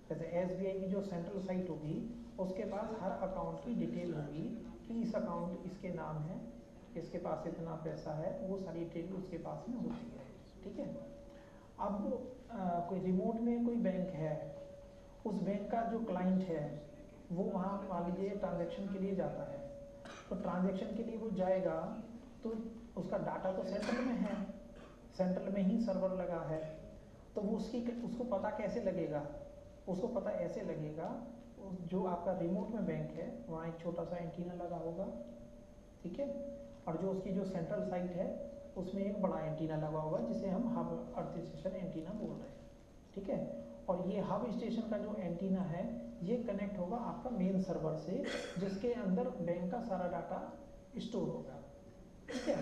जैसे SBI की जो सेंट्रल साइट होगी उसके पास हर अकाउंट की डिटेल होगी कि इस अकाउंट इसके नाम है, इसके पास इतना पैसा है, वो सारी डिटेल उसके पास में होती है, ठीक है। अब कोई रिमोट में कोई बैंक है, उस बैंक का जो क्लाइंट है वो वहाँ मान लीजिए ट्रांजेक्शन के लिए जाता है, तो ट्रांजेक्शन के लिए वो जाएगा तो उसका डाटा तो सेंट्रल में है, सेंट्रल में ही सर्वर लगा है। तो वो उसको पता कैसे लगेगा? उसको पता ऐसे लगेगा जो आपका रिमोट में बैंक है वहाँ एक छोटा सा एंटीना लगा होगा, ठीक है, और जो उसकी जो सेंट्रल साइट है उसमें एक बड़ा एंटीना लगा होगा जिसे हम हब अर्थ स्टेशन एंटीना बोल रहे हैं, ठीक है। और ये हब स्टेशन का जो एंटीना है ये कनेक्ट होगा आपका मेन सर्वर से, जिसके अंदर बैंक का सारा डाटा स्टोर होगा, ठीक है।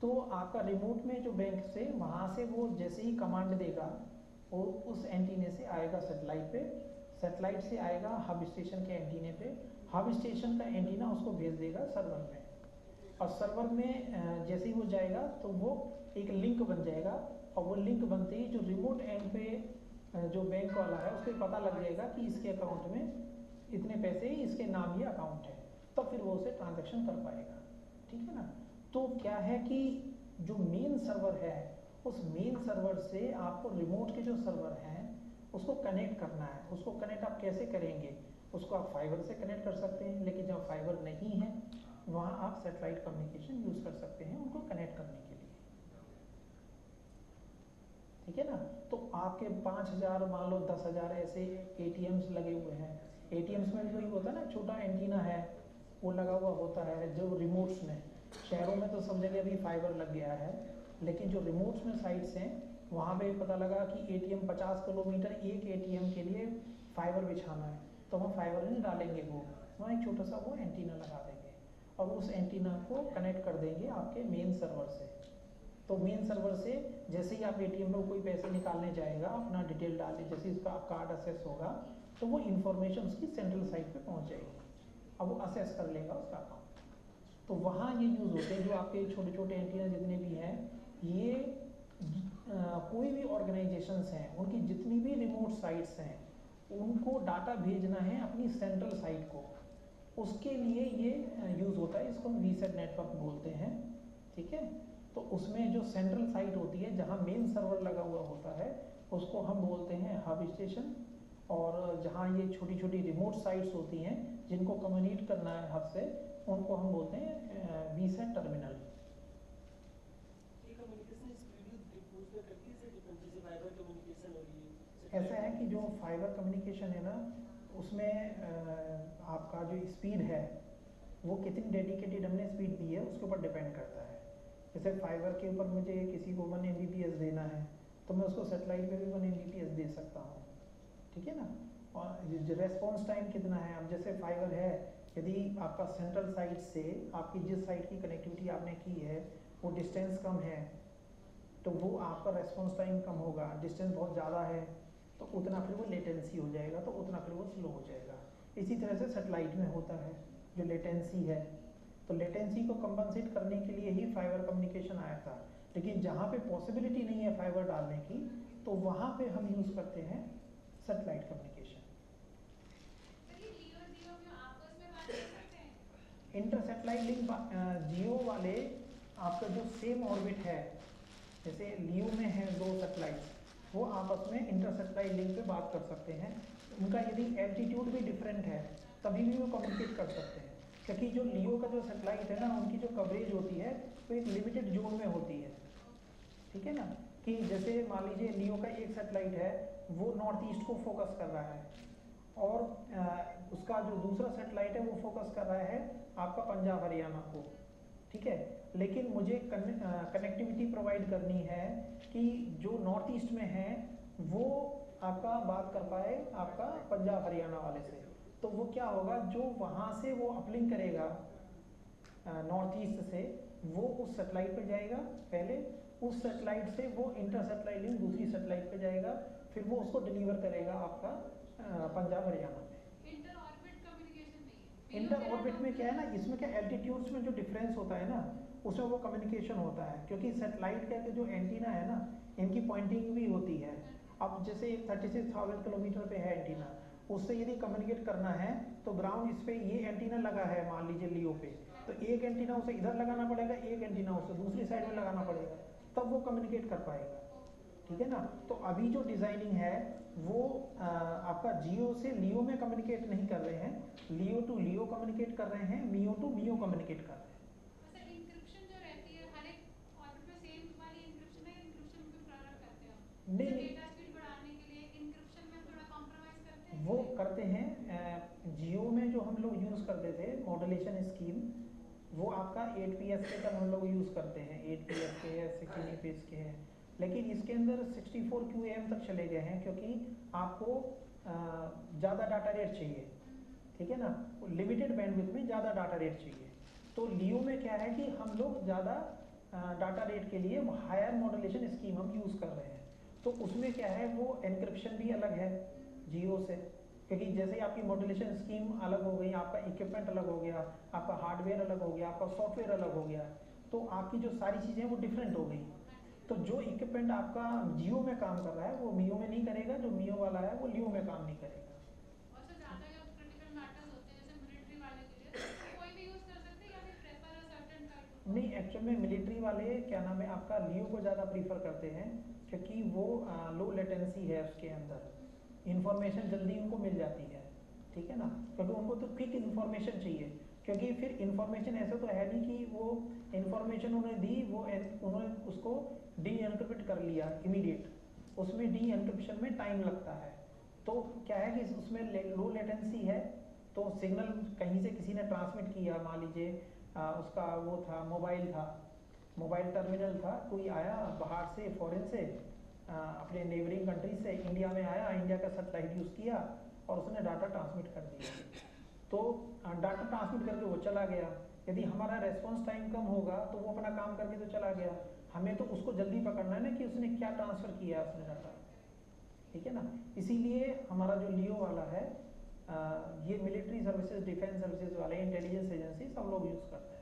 तो आपका रिमोट में जो बैंक से वहाँ से वो जैसे ही कमांड देगा वो उस एंटीने से आएगा सेटेलाइट पे, सेटेलाइट से आएगा हब स्टेशन के एंटीने पे, हब स्टेशन का एंटीना उसको भेज देगा सर्वर में, और सर्वर में जैसे ही वो जाएगा तो वो एक लिंक बन जाएगा, और वो लिंक बनते ही जो रिमोट एंड पे जो बैंक वाला है उसको पता लग जाएगा कि इसके अकाउंट में इतने पैसे ही इसके नाम ही अकाउंट है, तब फिर वो उसे ट्रांजैक्शन कर पाएगा, ठीक है ना। तो क्या है कि जो मेन सर्वर है उस मेन सर्वर से आपको रिमोट के जो सर्वर हैं उसको कनेक्ट करना है। उसको कनेक्ट आप कैसे करेंगे, उसको आप फाइबर से कनेक्ट कर सकते हैं, लेकिन जहाँ फाइबर नहीं है वहाँ आप सैटेलाइट कम्युनिकेशन यूज़ कर सकते हैं उनको कनेक्ट करने के लिए, ठीक है ना। तो आपके 5000 मान लो 10,000 ऐसे ATMs लगे हुए हैं, ATMs में भी वही होता है ना, छोटा एंटीना है वो लगा हुआ होता है जो रिमोट्स में, शहरों में तो सब जगह अभी फाइबर लग गया है, लेकिन जो रिमोट्स में साइट्स हैं वहाँ पे पता लगा कि ATM 50 किलोमीटर एक ATM के लिए फाइबर बिछाना है, तो हम फाइबर नहीं डालेंगे, वो वहाँ एक छोटा सा वो एंटीना लगा देंगे और उस एंटीना को कनेक्ट कर देंगे आपके मेन सर्वर से। तो मेन सर्वर से जैसे ही आप ATM में कोई पैसे निकालने जाएगा अपना डिटेल डालने, जैसे ही उसका कार्ड असेस होगा तो वो इन्फॉर्मेशन उसकी सेंट्रल साइट पे पहुंच जाएगी, अब वो असेस कर लेगा उसका अकाउंट। तो वहाँ ये यूज़ होते हैं जो आपके छोटे छोटे एंटीना जितने भी हैं, ये कोई भी ऑर्गेनाइजेशंस हैं उनकी जितनी भी रिमोट साइट्स हैं उनको डाटा भेजना है अपनी सेंट्रल साइट को, उसके लिए ये यूज़ होता है, इसको हम वीसेट नेटवर्क बोलते हैं, ठीक है। तो उसमें जो सेंट्रल साइट होती है जहाँ मेन सर्वर लगा हुआ होता है उसको हम बोलते हैं हब स्टेशन, और जहाँ ये छोटी छोटी रिमोट साइट्स होती हैं जिनको कम्युनिकेट करना है हब से उनको हम बोलते हैं वीसेट टर्मिनल। ऐसा है कि जो फाइबर कम्युनिकेशन है ना उसमें आपका जो स्पीड है वो कितनी डेडिकेटेड हमने स्पीड दी है उसके ऊपर डिपेंड करता है। जैसे फाइबर के ऊपर मुझे किसी को 1 Mbps देना है तो मैं उसको सेटेलाइट पे भी 1 Mbps दे सकता हूँ, ठीक है ना। और रेस्पॉन्स टाइम कितना है, अब जैसे फाइबर है यदि आपका सेंट्रल साइट से आपकी जिस साइट की कनेक्टिविटी आपने की है वो डिस्टेंस कम है तो वो आपका रेस्पॉन्स टाइम कम होगा, डिस्टेंस बहुत ज़्यादा है तो उतना फिर वो लेटेंसी हो जाएगा, तो उतना फिर वो स्लो हो जाएगा। इसी तरह से सेटेलाइट में होता है जो लेटेंसी है, तो लेटेंसी को कंपनसेट करने के लिए ही फाइबर कम्युनिकेशन आया था, लेकिन जहाँ पे पॉसिबिलिटी नहीं है फाइबर डालने की तो वहाँ पे हम यूज़ करते हैं satellite communication. Inter satellite link Jio वाले आपका जो सेम ऑर्बिट है, जैसे लियो में है 2 सेटेलाइट्स, वो आपस में इंटर सेटेलाइट लिंक पे बात कर सकते हैं। उनका यदि एल्टीट्यूड भी डिफरेंट है तभी भी वो कम्युनिकेट कर सकते हैं, क्योंकि जो लियो का जो सेटेलाइट है ना उनकी जो कवरेज होती है वो एक लिमिटेड जोन में होती है, ठीक है ना। कि जैसे मान लीजिए लियो का एक सेटेलाइट है वो नॉर्थ ईस्ट को फोकस कर रहा है और उसका जो दूसरा सेटेलाइट है वो फोकस कर रहा है आपका पंजाब हरियाणा को, ठीक है। लेकिन मुझे कनेक्टिविटी प्रोवाइड करनी है कि जो नॉर्थ ईस्ट में है वो आपका बात कर पाए आपका पंजाब हरियाणा वाले से, तो वो क्या होगा जो वहाँ से वो अपलिंक करेगा नॉर्थ ईस्ट से वो उस सेटेलाइट पे जाएगा पहले, उस सेटेलाइट से वो इंटर सेटेलाइट लिंक दूसरी सेटेलाइट पे जाएगा, फिर वो उसको डिलीवर करेगा आपका पंजाब हरियाणा में। इंटर ऑर्बिट कम्युनिकेशन नहीं है। इंटर ऑर्बिट में क्या है ना, इसमें क्या एल्टीट्यूड्स में जो डिफरेंस होता है ना उसमें वो कम्युनिकेशन होता है, क्योंकि सेटेलाइट का जो एंटीना है ना इनकी पॉइंटिंग भी होती है। अब जैसे 36,000 किलोमीटर पे है एंटीना, उससे यदि कम्युनिकेट करना है तो ग्राउंड इस पे ये एंटीना लगा है मान लीजिए लियो पे, तो एक एंटीना उसे इधर लगाना पड़ेगा, एक एंटीना उसे दूसरी साइड में लगाना पड़ेगा, तब वो कम्युनिकेट कर पाएगा, ठीक है ना। तो अभी जो डिजाइनिंग है वो आपका जियो से लियो में कम्युनिकेट नहीं कर रहे हैं, लियो टू लियो कम्युनिकेट कर रहे हैं, मियो टू मियो कम्युनिकेट कर रहे हैं। इंक्रिप्शन जो रहती है हर एक ऑर्बिट में सेम वाली इंक्रिप्शन है, इंक्रिप्शन में प्रारंभ करते हैं नहीं डेटा स्पीड बढ़ाने के लिए इंक्रिप्शन में थोड़ा कॉम्प्रोमाइज करते हैं। वो करते हैं जियो में जो हम लोग यूज़ करते थे मॉड्यूलेशन स्कीम, वो आपका 8PS के तक हम लोग यूज़ करते हैं, 8PS के है, 16 के हैं, लेकिन इसके अंदर 64 QAM तक चले गए हैं क्योंकि आपको ज़्यादा डाटा रेट चाहिए, ठीक है ना, लिमिटेड बैंडविड्थ में ज़्यादा डाटा रेट चाहिए। तो लियो में क्या है कि हम लोग ज़्यादा डाटा रेट के लिए हायर मॉड्यूलेशन स्कीम हम यूज़ कर रहे हैं। तो उसमें क्या है, वो एन्क्रिप्शन भी अलग है जियो से, क्योंकि जैसे ही आपकी मॉड्यूलेशन स्कीम अलग हो गई, आपका इक्विपमेंट अलग हो गया, आपका हार्डवेयर अलग हो गया, आपका सॉफ्टवेयर अलग हो गया, तो आपकी जो सारी चीज़ें वो डिफरेंट हो गई। तो जो इक्विपमेंट आपका जियो में काम कर रहा है वो मियो में नहीं करेगा, जो मियो वाला है वो लियो में काम नहीं करेगा। नहीं, एक्चुअल में मिलिट्री वाले क्या नाम है आपका लियो को ज़्यादा प्रीफर करते हैं क्योंकि वो लो लेटेंसी है, उसके अंदर इंफॉर्मेशन जल्दी उनको मिल जाती है, ठीक है ना, क्योंकि उनको तो क्विक इन्फॉर्मेशन चाहिए, क्योंकि फिर इन्फॉर्मेशन ऐसा तो है नहीं कि वो इन्फॉर्मेशन उन्हें दी, वो उन्होंने उसको डी एन्क्रिप्ट कर लिया इमीडिएट, उसमें डी एन्क्रिप्शन में टाइम लगता है। तो क्या है कि उसमें लो लेटेंसी है, तो सिग्नल कहीं से किसी ने ट्रांसमिट किया, मान लीजिए उसका वो था मोबाइल टर्मिनल था, कोई आया बाहर से फॉरेन से अपने नेबरिंग कंट्री से इंडिया में आया, इंडिया का सैटेलाइट यूज़ किया और उसने डाटा ट्रांसमिट कर दिया, तो डाटा ट्रांसमिट करके वो चला गया। यदि हमारा रेस्पॉन्स टाइम कम होगा तो वो अपना काम करके तो चला गया, हमें तो उसको जल्दी पकड़ना है ना कि उसने क्या ट्रांसफ़र किया है उसने डाटा, ठीक है ना। इसीलिए हमारा जो लियो वाला है ये मिलिट्री सर्विसेज, डिफेंस सर्विसेज वाले, इंटेलिजेंस एजेंसी सब लोग यूज़ करते हैं।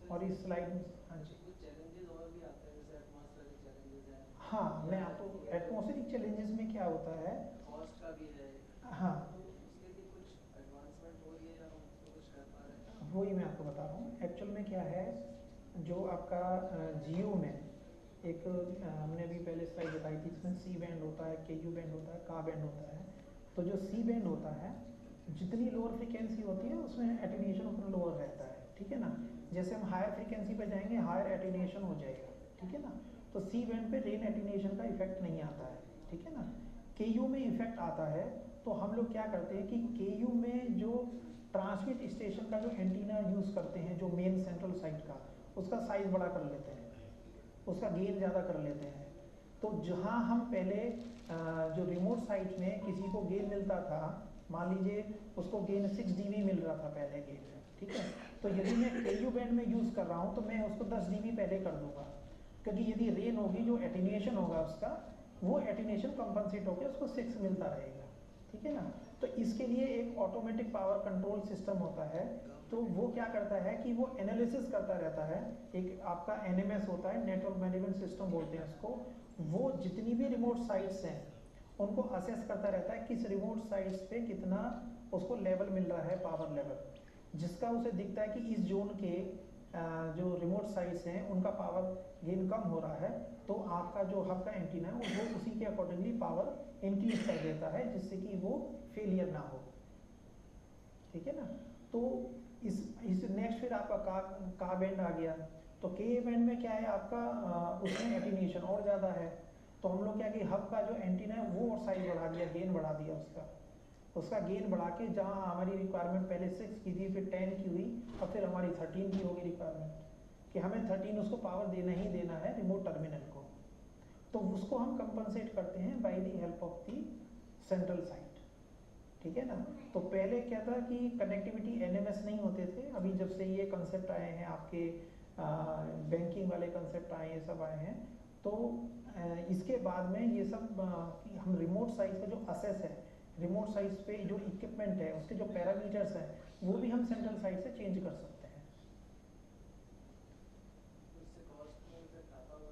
और इस स्लाइड में हाँ जी, कुछ चैलेंजेस और भी आते हैं, जैसे एटमॉस्फेरिक चैलेंजेस हैं। हाँ मैं आपको एटमॉस्फेरिक चैलेंजेस में क्या होता है, कॉस्ट का भी है। हाँ तो उसके लिए कुछ एडवांसमेंट हो रही है या हम उसको कुछ कर पा रहे हैं? वही मैं आपको बता रहा हूँ। एक्चुअल में क्या है, जो आपका जियो में एक हमने अभी पहले स्लाइड बताई थी, इसमें सी बैंड होता है, केयू बैंड होता है, का बैंड होता है। तो जो सी बैंड होता है, जितनी लोअर फ्रीक्वेंसी होती है उसमें एटेन्यूएशन उतना लोअर रहता है, ठीक है ना। जैसे हम हायर फ्रीक्वेंसी पे जाएंगे हायर एटेन्यूएशन हो जाएगा, ठीक है ना। तो सी बैंड पे रेन एटेन्यूएशन का इफेक्ट नहीं आता है, ठीक है ना। केयू में इफेक्ट आता है, तो हम लोग क्या करते हैं कि केयू में जो ट्रांसमिट स्टेशन का जो एंटीना यूज़ करते हैं, जो मेन सेंट्रल साइट का, उसका साइज बड़ा कर लेते हैं, उसका गेन ज़्यादा कर लेते हैं। तो जहाँ हम पहले जो रिमोट साइट में किसी को गेन मिलता था, मान लीजिए उसको गेन 6 dB मिल रहा था पहले गेन में, ठीक है, तो यदि मैं केयू बैंड में यूज़ कर रहा हूँ तो मैं उसको 10 dB पहले कर दूंगा, क्योंकि यदि रेन होगी जो एटेन्यूएशन होगा उसका, वो एटेन्यूएशन कंपनसेट होकर उसको 6 मिलता रहेगा, ठीक है ना। तो इसके लिए एक ऑटोमेटिक पावर कंट्रोल सिस्टम होता है, तो वो क्या करता है कि वो एनालिसिस करता रहता है। एक आपका NMS होता है, नेटवर्क मैनेजमेंट सिस्टम बोलते हैं उसको, वो जितनी भी रिमोट साइट्स हैं उनको असेस करता रहता है किस रिमोट साइट्स पे कितना उसको लेवल मिल रहा है, पावर लेवल, जिसका उसे दिखता है कि इस जोन के जो रिमोट साइट्स हैं उनका पावर गेन कम हो रहा है, तो आपका जो हब का एंटीना है वो उसी के अकॉर्डिंगली पावर इंक्रीज कर देता है, जिससे कि वो फेलियर ना हो, ठीक है ना। तो इस नेक्स्ट फिर आपका का बैंड आ गया। तो के बैंड में क्या है आपका उसमें एटेन्यूएशन और ज़्यादा है, तो हम लोग क्या कि हब का जो एंटीना है वो और साइज बढ़ा दिया, गेन बढ़ा दिया उसका गेन बढ़ा के, जहाँ हमारी रिक्वायरमेंट पहले 6 की थी, फिर 10 की हुई, और फिर हमारी 13 की होगी रिक्वायरमेंट, कि हमें 13 उसको पावर देना ही देना है रिमोट टर्मिनल को। तो उसको हम कंपनसेट करते हैं by the help of the central site, ठीक है ना। तो पहले क्या था कि कनेक्टिविटी NMS नहीं होते थे, अभी जब से ये कंसेप्ट आए हैं आपके बैंकिंग वाले कंसेप्ट आए, ये सब आए हैं, तो इसके बाद में ये सब हम रिमोट साइट्स का जो असेस है, रिमोट साइट्स पे जो इक्विपमेंट है उसके जो पैरामीटर्स हैं, वो भी हम सेंट्रल साइट से चेंज कर सकते हैं। इससे कॉस्ट में इफेक्ट आता होगा?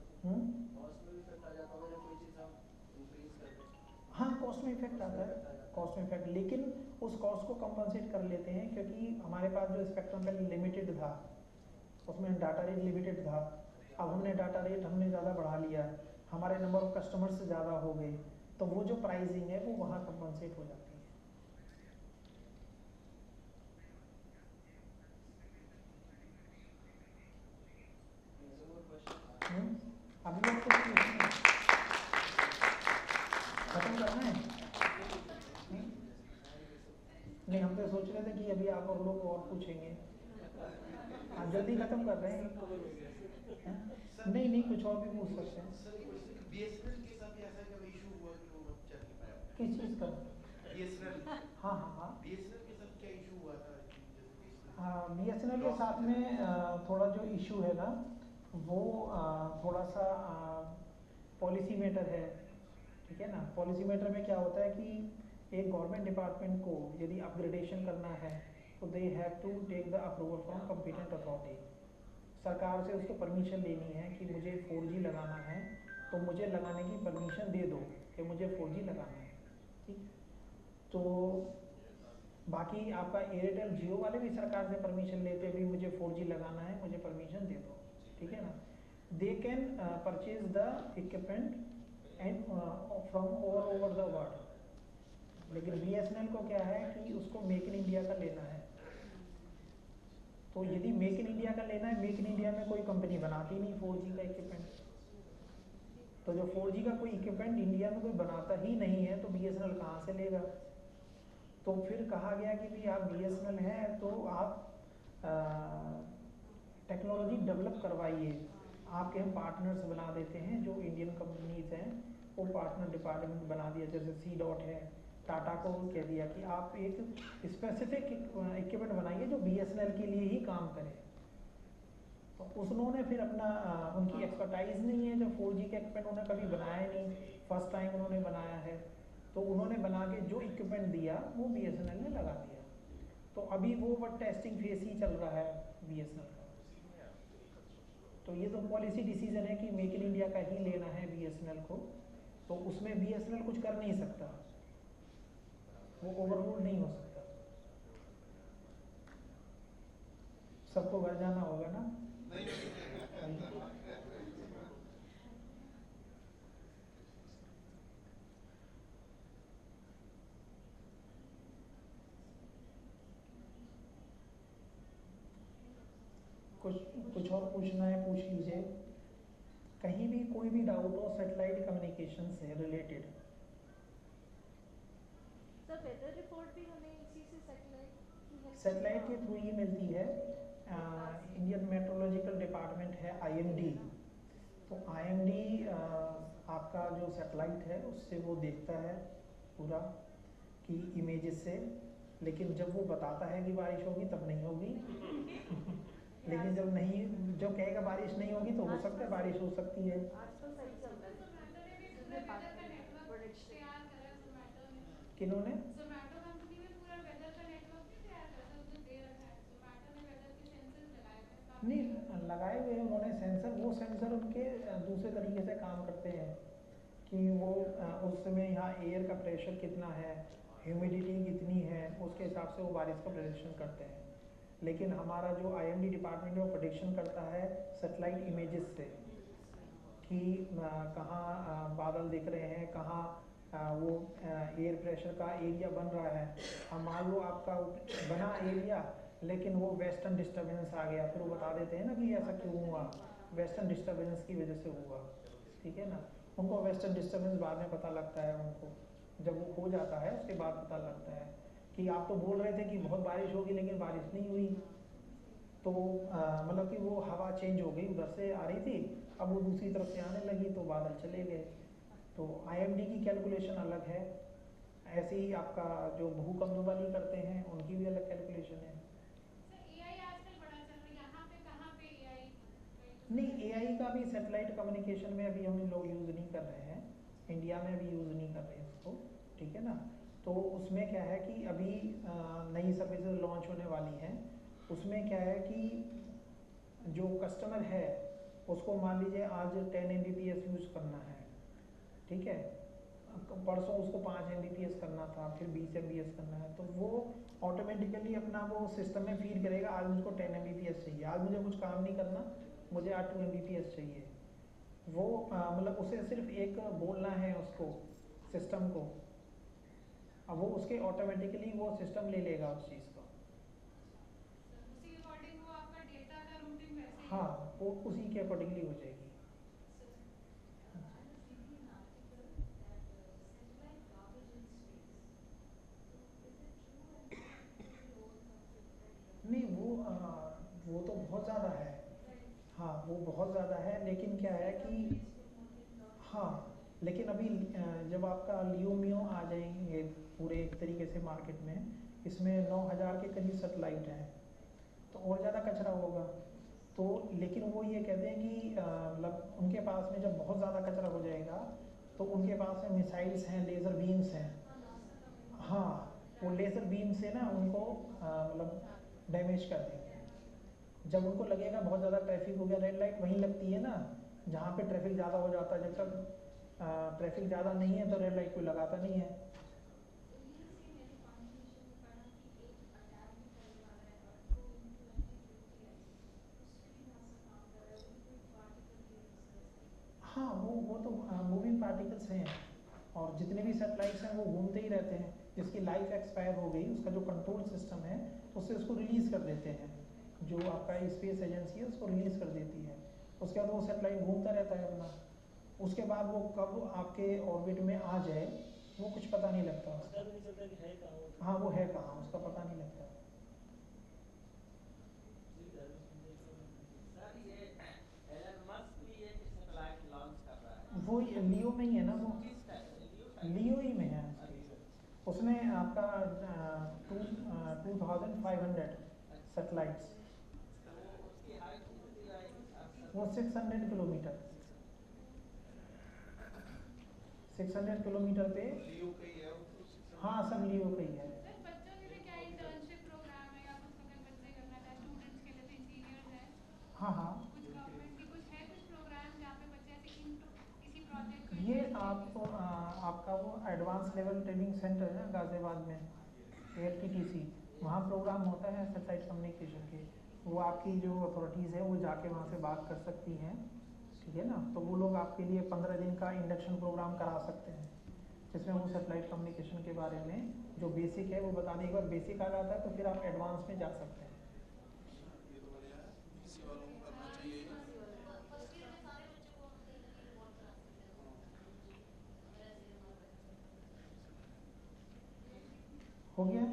कॉस्ट में इफेक्ट आ जाता होगा जब कोई चीज़ हम इंक्रीज कर दें? हाँ, कॉस्ट में इफेक्ट आता है, कॉस्ट में इफेक्ट, लेकिन उस कॉस्ट को कंपनसेट कर लेते हैं, क्योंकि हमारे पास जो स्पेक्ट्रम पहले लिमिटेड था, उसमें डाटा रेट लिमिटेड था। अब हमने डाटा रेट ज़्यादा बढ़ा लिया, हमारे नंबर ऑफ कस्टमर्स ज़्यादा हो गए, तो वो जो प्राइसिंग है वो वहाँ कंपनसेट हो जाती है। अभी आपको खत्म करना है? नहीं, हम तो सोच रहे थे कि अभी आप और लोग और पूछेंगे। आप जल्दी खत्म कर रहे हैं? नहीं नहीं, कुछ और भी पूछ सकते हैं। सर बीएसएनएल के साथ ऐसा क्या इशू हुआ कि वो चल नहीं पाया? किस चीज़ का? बीएसएनएल। हाँ हाँ हाँ बीएसएनएल के साथ क्या इशू हुआ था? हाँ, BSNL के साथ में थोड़ा जो इशू है ना, वो थोड़ा सा पॉलिसी मैटर है, ठीक है ना। पॉलिसी मैटर में क्या होता है कि एक गवर्नमेंट डिपार्टमेंट को यदि अपग्रेडेशन करना है तो they have to take the approval from competent authority. सरकार से उसको परमिशन लेनी है कि मुझे 4G लगाना है, तो मुझे लगाने की परमिशन दे दो कि मुझे 4G लगाना है, ठीक। तो बाकी आपका एयरटेल जियो वाले भी सरकार से परमिशन लेते भी मुझे 4G लगाना है, मुझे परमिशन दे दो, ठीक है ना। They can purchase the equipment and from all over the world. लेकिन BSNL को क्या है कि उसको मेक इन इंडिया का लेना है। तो यदि मेक इन इंडिया का लेना है, मेक इन इंडिया में कोई कंपनी बनाती नहीं 4G का इक्विपमेंट। तो जो 4G का कोई इक्विपमेंट इंडिया में कोई बनाता ही नहीं है तो BSNL कहाँ से लेगा। तो फिर कहा गया कि भाई आप BSNL है तो आप टेक्नोलॉजी डेवलप करवाइए, आपके हम पार्टनर्स बना देते हैं। जो इंडियन कंपनीज हैं वो पार्टनर डिपार्टमेंट बना दिया, जैसे C.Dot है, टाटा को कह दिया कि आप एक स्पेसिफिक इक्विपमेंट बनाइए जो BSNL के लिए ही काम करे। तो उन्होंने फिर अपना उनकी एक्सपर्टाइज नहीं है, जो 4G का इक्विपमेंट उन्होंने कभी बनाया नहीं, फर्स्ट टाइम उन्होंने बनाया है। तो उन्होंने बना के जो इक्विपमेंट दिया वो BSNL ने लगा दिया। तो अभी वो टेस्टिंग फेज ही चल रहा है BSNL का। तो ये तो पॉलिसी डिसीजन है कि मेक इन इंडिया का ही लेना है BSNL को, तो उसमें BSNL कुछ कर नहीं सकता, वो ओवररूल नहीं हो सकता। सबको घर जाना होगा ना? कुछ और पूछना है पूछ लीजिए। कहीं भी कोई भी डाउट हो सैटेलाइट कम्युनिकेशन से रिलेटेड। सर वेदर रिपोर्ट भी हमें इसी से सैटेलाइट के थ्रू ही मिलती है। इंडियन मेट्रोलॉजिकल डिपार्टमेंट है IMD, तो IMD आपका जो सैटेलाइट है उससे वो देखता है पूरा कि इमेजेस से, लेकिन जब वो बताता है कि बारिश होगी तब नहीं होगी लेकिन जब नहीं, जब कहेगा बारिश नहीं होगी तो हो सकता है बारिश हो सकती है। आज तो सही चल रहा है। किन्होंने? ज़ोमैटो कंपनी में पूरा वेदर का नेटवर्क नहीं तैयार करा था, उसने दे रखा है। ज़ोमैटो ने वेदर के सेंसर्स लगाए हैं। नहीं लगाए हुए हैं उन्होंने सेंसर, वो सेंसर उनके दूसरे तरीके से काम करते हैं कि वो उस समय यहाँ एयर का प्रेशर कितना है, ह्यूमिडिटी कितनी है, उसके हिसाब से वो बारिश का प्रेडिक्शन करते हैं। लेकिन हमारा जो IMD डिपार्टमेंट है वो प्रेडिक्शन करता है सैटेलाइट इमेजेस से कि कहाँ बादल दिख रहे हैं, कहाँ वो एयर प्रेशर का एरिया बन रहा है। अब मान लो आपका बना एरिया लेकिन वो वेस्टर्न डिस्टर्बेंस आ गया, फिर वो बता देते हैं ना कि ऐसा क्यों हुआ, वेस्टर्न डिस्टर्बेंस की वजह से हुआ, ठीक है ना। उनको वेस्टर्न डिस्टर्बेंस बाद में पता लगता है, उनको जब वो हो जाता है उसके बाद पता लगता है कि आप तो बोल रहे थे कि बहुत बारिश होगी लेकिन बारिश नहीं हुई। तो मतलब कि वो हवा चेंज हो गई, उधर से आ रही थी अब वो दूसरी तरफ से आने लगी तो बादल चले गए। तो IMD की कैलकुलेशन अलग है, ऐसे ही आपका जो भूकंप वाली करते हैं उनकी भी अलग कैलकुलेशन है। AI आजकल बड़ा चल रहा है, यहाँ पे कहाँ पे AI? नहीं, AI का भी सैटेलाइट कम्युनिकेशन में अभी हम लोग यूज़ नहीं कर रहे हैं, इंडिया में भी यूज़ नहीं कर रहे हैं उसको, ठीक है ना। तो उसमें क्या है कि अभी नई सर्विसेज लॉन्च होने वाली हैं। उसमें क्या है कि जो कस्टमर है उसको मान लीजिए आज 10 Mbps यूज़ करना है, ठीक है, परसों उसको 5 Mbps करना था, फिर 20 Mbps करना है, तो वो ऑटोमेटिकली अपना वो सिस्टम में फीड करेगा आज मुझको 10 Mbps चाहिए, आज मुझे कुछ काम नहीं करना, मुझे आज 2 Mbps चाहिए। वो मतलब उसे सिर्फ एक बोलना है उसको सिस्टम को, अब वो उसके ऑटोमेटिकली वो सिस्टम ले लेगा उस चीज़ को। उसी अकॉर्डिंग वो आपका डेटा का रूटिंग वैसे ही हाँ, वो उसी के अकॉर्डिंगली हो जाएगी। बहुत ज़्यादा है, लेकिन क्या है कि हाँ, लेकिन अभी जब आपका लियो मियो आ जाएंगे पूरे एक तरीके से मार्केट में, इसमें 9,000 के करीब सेटेलाइट हैं, तो और ज़्यादा कचरा होगा। तो लेकिन वो ये कहते हैं कि मतलब उनके पास में जब बहुत ज़्यादा कचरा हो जाएगा तो उनके पास में मिसाइल्स हैं, लेज़र बीम्स हैं। हाँ, वो लेज़र बीम से ना उनको मतलब डैमेज कर देंगे। जब उनको लगेगा बहुत ज़्यादा ट्रैफिक हो गया, रेड लाइट वहीं लगती है ना जहाँ पे ट्रैफिक ज़्यादा हो जाता है। जब तक ट्रैफिक ज़्यादा नहीं है तो रेड लाइट कोई लगाता नहीं है। हाँ, वो तो मूविंग पार्टिकल्स हैं, और जितने भी सेटेलाइट्स हैं वो घूमते ही रहते हैं। जिसकी लाइफ एक्सपायर हो गई, उसका जो कंट्रोल सिस्टम है उससे उसको रिलीज़ कर देते हैं। जो आपका स्पेस एजेंसी है उसको रिलीज़ कर देती है। उसके बाद वो सेटेलाइट घूमता रहता है अपना। उसके बाद वो कब आपके ऑर्बिट में आ जाए वो कुछ पता नहीं लगता पता उसका। भी नहीं चलता कि है कहाँ वो। हाँ, वो है कहाँ उसका पता नहीं लगता। सर ये एलन मस्क भी एक सैटेलाइट लॉन्च कर रहा है। वो लियो में ही है ना, वो किस टाइप लियो ही में है। उसने आपका 2500 सेटेलाइट्स, उसकी हाइट कितनी आएगी? वो 600 किलोमीटर 600 किलोमीटर पे। लियो का ही है वो तो 600 हाँ, सब लियो का ही है। सर बच्चों के लिए क्या इंटर्नशिप प्रोग्राम है या कुछ अगर बच्चे करना चाहे स्टूडेंट्स के लिए तो इंजीनियर्स हैं, हाँ हाँ, कुछ गवर्नमेंट की कुछ है कुछ प्रोग्राम जहाँ पे बच्चे ऐसे किसी प्रोजेक्ट को ये invest आपको करके- आपका वो एडवांस लेवल ट्रेनिंग सेंटर है ना गाजियाबाद में, ALTTC, वहाँ प्रोग्राम होता है सैटेलाइट कम्युनिकेशन के। वो आपकी जो अथॉरिटीज़ है वो जाके वहाँ से बात कर सकती हैं, ठीक है ना। तो वो लोग आपके लिए 15 दिन का इंडक्शन प्रोग्राम करा सकते हैं, जिसमें वो सैटेलाइट कम्युनिकेशन के बारे में जो बेसिक है वो बता दें। एक बार बेसिक आ जाता है तो फिर आप एडवांस में जा सकते हैं। ये तो बढ़िया है, इसी वालों को करना चाहिए। हो गया।